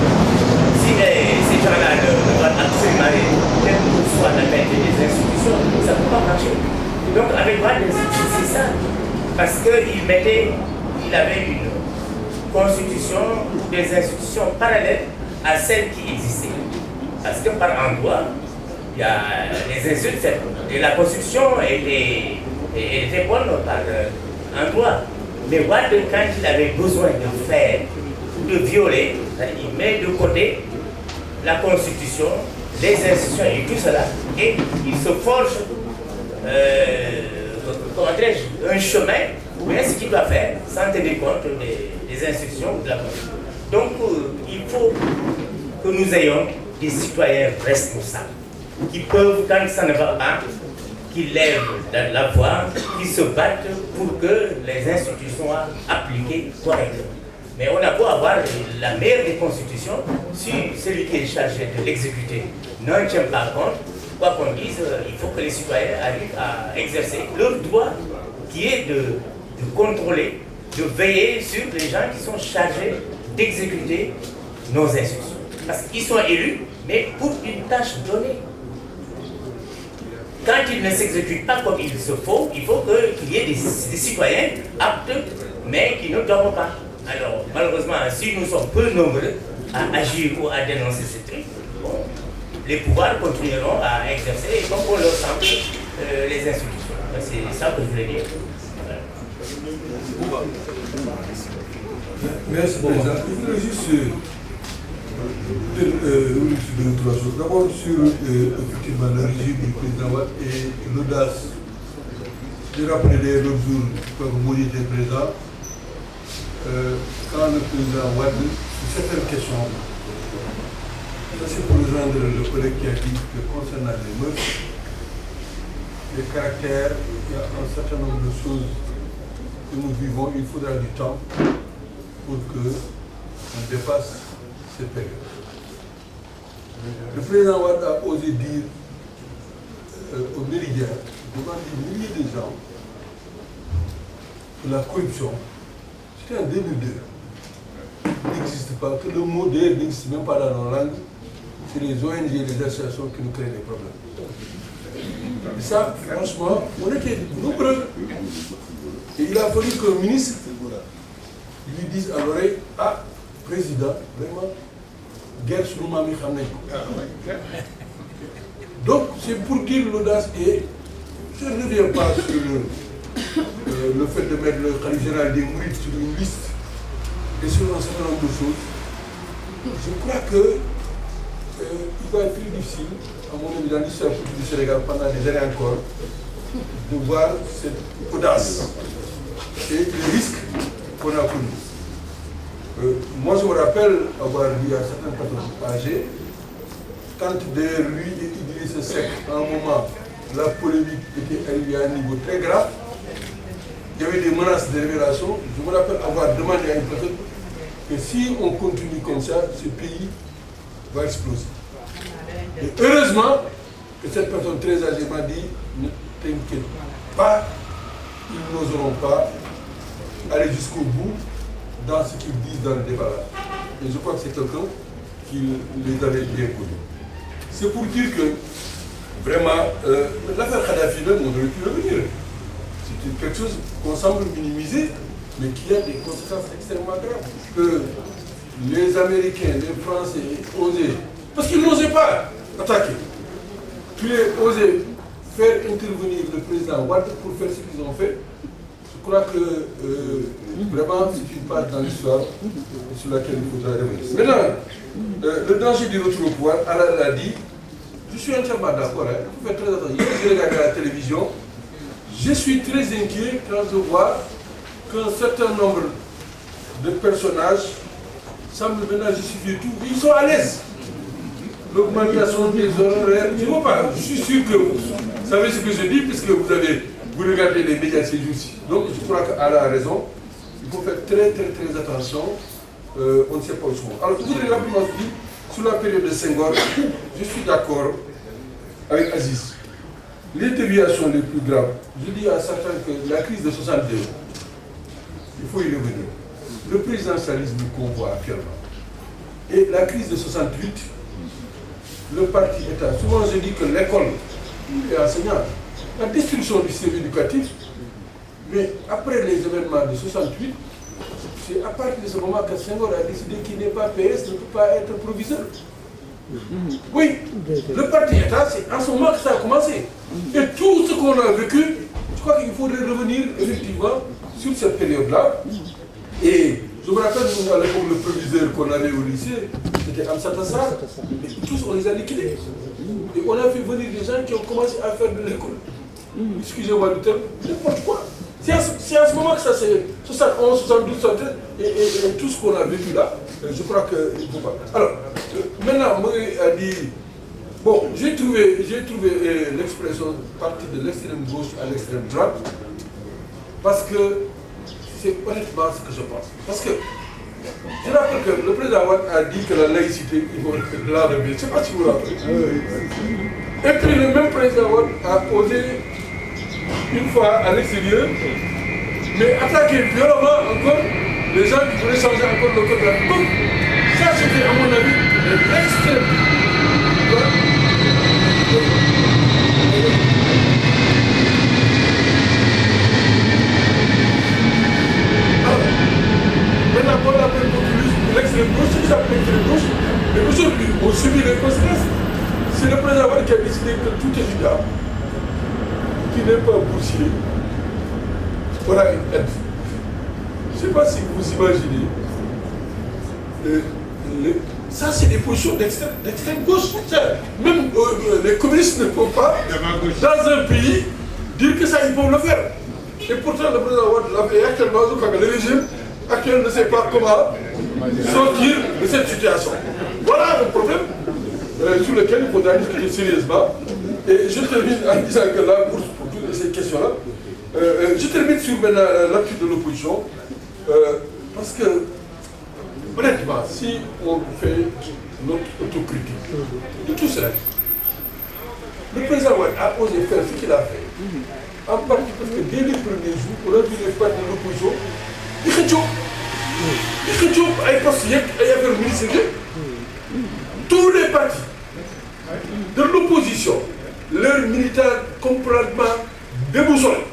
Si ces gens-là ne doivent absolument quelle que soit la qualité des institutions, ça ne peut pas marcher. Donc avec Wade, c'est ça. Parce qu'il avait une constitution ou des institutions parallèles à celles qui existaient. Parce que par endroit, il y a les institutions, et la constitution était bonne par endroit. Mais Wade, quand il avait besoin de faire ou de violer, il met de côté la constitution, les institutions et tout cela, et il se forge un chemin, ou bien ce qu'il doit faire, sans tenir compte des institutions ou de la constitution. Donc, il faut que nous ayons des citoyens responsables, qui peuvent, quand ça ne va pas, qui lèvent la voix, qui se battent pour que les institutions soient appliquées correctement. Mais on a beau avoir la meilleure des constitutions, si celui qui est chargé de l'exécuter n'en tient pas compte, quoi qu'on dise, il faut que les citoyens arrivent à exercer leur droit qui est de contrôler, de veiller sur les gens qui sont chargés d'exécuter nos institutions. Parce qu'ils sont élus, mais pour une tâche donnée. Quand ils ne s'exécutent pas comme il se faut, il faut qu'il y ait des citoyens aptes, mais qui ne dorment pas. Alors, malheureusement, si nous sommes peu nombreux à agir ou à dénoncer ces trucs, bon, les pouvoirs continueront à exercer comme on leur semble les institutions. C'est ça que je voulais dire. Voilà. Merci, président. Je voulais juste deux trois choses. D'abord, sur effectivement le régime du président Wade et l'audace. J'ai rappelé l'autre jour, quand vous était présent, quand le président Wade, sur certaines questions, ça c'est pour rejoindre le collègue qui a dit que concernant les mœurs, les caractères, il y a un certain nombre de choses que nous vivons, il faudra du temps pour qu'on dépasse ces périodes. Le président Wade a osé dire au Méridien, devant des milliers de gens, que la corruption, c'était en 2002, n'existe pas, que le mot d'ailleurs n'existe même pas dans nos langues, c'est les ONG et les associations qui nous créent des problèmes. Et ça, franchement, on était nombreux. Et il a fallu qu'un ministre lui dise à l'oreille, ah, président, vraiment, guerre sur Mami Khamnek. Donc, c'est pour dire l'audace et je ne reviens pas sur le fait de mettre le khalife général des Mourides sur une liste et sur un certain nombre de choses. Je crois que il va être plus difficile, à mon avis, dans l'histoire politique du Sénégal pendant des années encore, de voir cette audace et les risques qu'on a connus. Moi, je me rappelle avoir dit à certaines personnes âgées, quand derrière lui et Idriss Seck, à un moment, la polémique était arrivée à un niveau très grave, il y avait des menaces de révélation. Je me rappelle avoir demandé à une personne que si on continue comme ça, ce pays va exploser. Et heureusement que cette personne très âgée m'a dit, ne t'inquiète pas, ils n'oseront pas aller jusqu'au bout dans ce qu'ils disent dans le débat. Et je crois que c'est quelqu'un qui les avait bien connus. C'est pour dire que, vraiment, l'affaire Kadhafi, même, on aurait pu revenir. C'est quelque chose qu'on semble minimiser, mais qui a des conséquences extrêmement graves. Que les Américains, les Français aient osé, parce qu'ils n'osaient pas attaquer, qu'ils aient osé faire intervenir le président Wade pour faire ce qu'ils ont fait. Je crois que vraiment c'est une page dans l'histoire sur laquelle il faudra revenir. Maintenant, le danger du retour au pouvoir, Allah l'a dit, je suis entièrement d'accord, il faut faire très attention. Hier, j'ai regardé la télévision, je suis très inquiet quand je vois qu'un certain nombre de personnages semblent maintenant justifier tout. Ils sont à l'aise. L'augmentation des honoraires, je ne vois pas. Je suis sûr que vous savez ce que je dis, puisque vous regardez les médias ces jours-ci. Donc je crois qu'Allah a raison. Il faut faire très très très attention. On ne sait pas où sont. Alors, je voudrais rapidement dire, sur la période de Senghor, je suis d'accord avec Aziz. Les déviations les plus graves, je dis à certains que la crise de 62, il faut y revenir. Le présidentialisme qu'on voit actuellement et la crise de 68, le parti État, souvent je dis que l'école est enseignante, la destruction du système éducatif, mais après les événements de 68, c'est à partir de ce moment que Senghor a décidé qu'il n'est pas PS, ne peut pas être proviseur. Oui, le parti État, c'est en ce moment que ça a commencé. Et tout ce qu'on a vécu, je crois qu'il faudrait revenir effectivement sur cette période-là. Et je me rappelle, nous, à l'époque, le proviseur qu'on avait au lycée, c'était Amsata Sarr, mais tous on les a liquidés. Et on a fait venir des gens qui ont commencé à faire de l'école. Excusez-moi du terme, n'importe quoi. C'est à ce moment que ça s'est 71, 72, 73, et tout ce qu'on a vécu là, je crois qu'il ne faut pas. Alors, maintenant, moi, a dit, bon, j'ai trouvé l'expression partie de l'extrême gauche à l'extrême droite, parce que c'est honnêtement ce que je pense. Parce que, je rappelle que le président Wade a dit que la laïcité, il faut l'enlever. Je ne sais pas si vous vous rappelez. Et puis le même président Wade a posé une fois à l'extérieur, mais attaquer violemment encore les gens qui voulaient changer encore le code de la République. Ça, c'était à mon avis l'extrême. Alors, maintenant, pour la populisme, l'extrême gauche, ce qui s'appelle l'extrême gauche, mais aujourd'hui, on subit les conséquences. C'est le président Wade qui a décidé que tout étudiant qui n'est pas boursier aura une aide. Je ne sais pas si vous imaginez. Ça, c'est des positions d'extrême gauche. Même les communistes ne peuvent pas, dans un pays, dire que ça, ils peuvent le faire. Et pourtant, le président Wade l'a fait actuellement, je crois que le régime actuel ne sait pas comment sortir de cette situation. Voilà le problème sur lequel il faudra discuter sérieusement. Et je termine en disant que la bourse, pour toutes ces questions-là, je termine sur maintenant l'attitude de l'opposition, parce que, honnêtement, si on fait notre autocritique de tout cela, le président Wade a osé faire ce qu'il a fait, en partie parce que dès les premiers jours, on a vu les partis de l'opposition, ils réchauffent avec postes, avec affaires ministérielles. Tous les partis de l'opposition, leurs militants complètement déboussolés.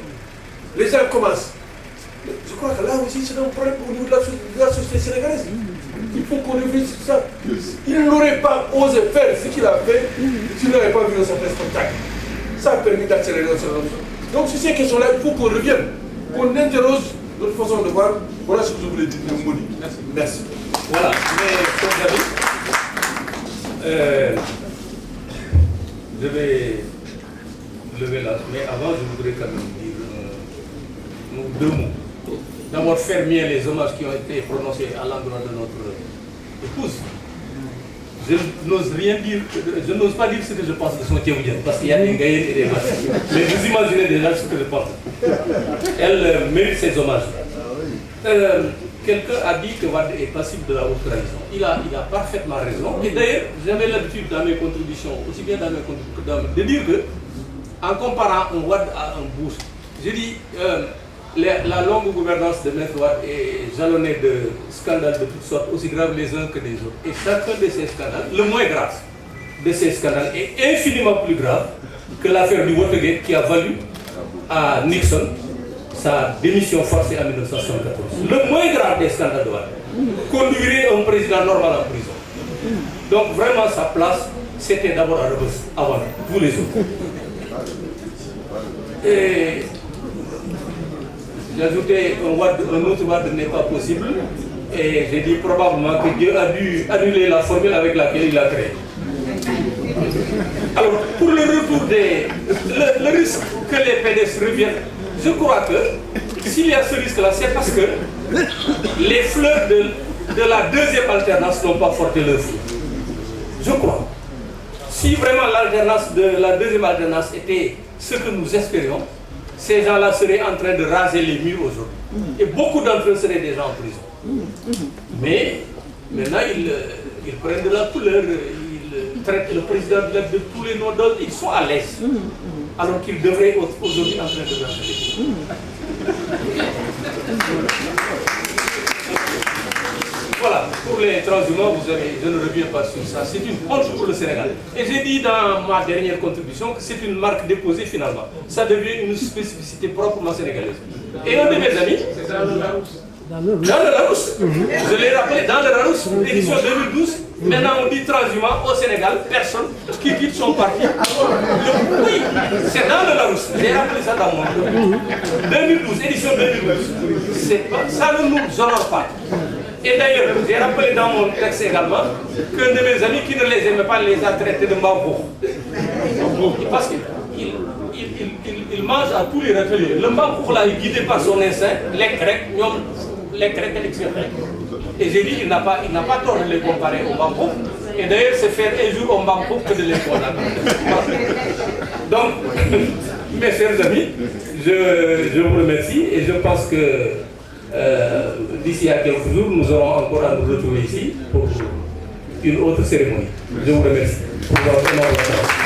Les gens commencent. Je crois que là aussi, c'est un problème au niveau de la société sénégalaise. Il faut qu'on réfléchisse sur ça. Il n'aurait pas osé faire ce qu'il a fait s'il n'avait pas vu un certain spectacle. Ça a permis d'accélérer notre chose. Donc, sur ces questions-là, il faut qu'on revienne, qu'on interroge notre façon de voir. Voilà ce que je voulais dire, Moni. Merci. Voilà, mes chers amis, je vais lever là, mais avant, je voudrais quand même dire deux mots. D'abord, faire bien les hommages qui ont été prononcés à l'endroit de notre épouse. Je n'ose rien dire, je n'ose pas dire ce que je pense de son théorie, parce qu'il y a des gaïens et des matchs. Mais vous imaginez déjà ce que je pense. Elle mérite ses hommages. Quelqu'un a dit que Wade est passible de la haute trahison. Il a parfaitement raison. Et d'ailleurs, j'avais l'habitude dans mes contributions, aussi bien dans mes contributions, de dire que, en comparant un Wade à un Bush, j'ai dit la longue gouvernance de Maître Wade est jalonnée de scandales de toutes sortes, aussi graves les uns que les autres. Et chacun de ces scandales, le moins grave de ces scandales, est infiniment plus grave que l'affaire du Watergate qui a valu à Nixon sa démission forcée en 1974. Le moins grave des scandales de Wade conduirait un président normal en prison. Donc vraiment sa place, c'était d'abord à Rebeuss, avant tous les autres. Et j'ai ajouté un autre Wade n'est pas possible. Et j'ai dit probablement que Dieu a dû annuler la formule avec laquelle il a créé. Alors, pour le retour le risque que les PDS reviennent, je crois que s'il y a ce risque-là, c'est parce que les fleurs de la deuxième alternance n'ont pas porté leur fruit. Je crois. Si vraiment la deuxième alternance était ce que nous espérions, ces gens-là seraient en train de raser les murs aujourd'hui. Et beaucoup d'entre eux seraient déjà en prison. Mais maintenant, ils prennent de la couleur, ils traitent le président de tous les noms d'autres, ils sont à l'aise. Alors qu'ils devraient aujourd'hui en train de raser les murs. voilà, pour les transhumants, je ne reviens pas sur ça. C'est une honte pour le Sénégal. Et j'ai dit dans ma dernière contribution que c'est une marque déposée finalement. Ça devient une spécificité proprement sénégalaise. Et un de mes amis, dans le Larousse, je l'ai rappelé, dans le Larousse, édition 2012, maintenant on dit transhumant au Sénégal, personne qui quitte son parti. Oui, c'est dans le Larousse, j'ai rappelé ça dans mon 2012, édition 2012. Ça ne nous honore pas. Et d'ailleurs, j'ai rappelé dans mon texte également qu'un de mes amis qui ne les aimait pas les a traités de Mbambour. Parce qu'il mange à tous les râteliers. Le Mbambour là est guidé par son instinct, les Grecs, et j'ai dit qu'il n'a pas tort de les comparer au Mbambour. Et d'ailleurs, c'est faire un jour au Mbambour que de les condamner. Donc, mes chers amis, je vous remercie et je pense que d'ici à quelques jours, nous aurons encore à nous retrouver ici pour une autre cérémonie. Je vous remercie pour votre attention.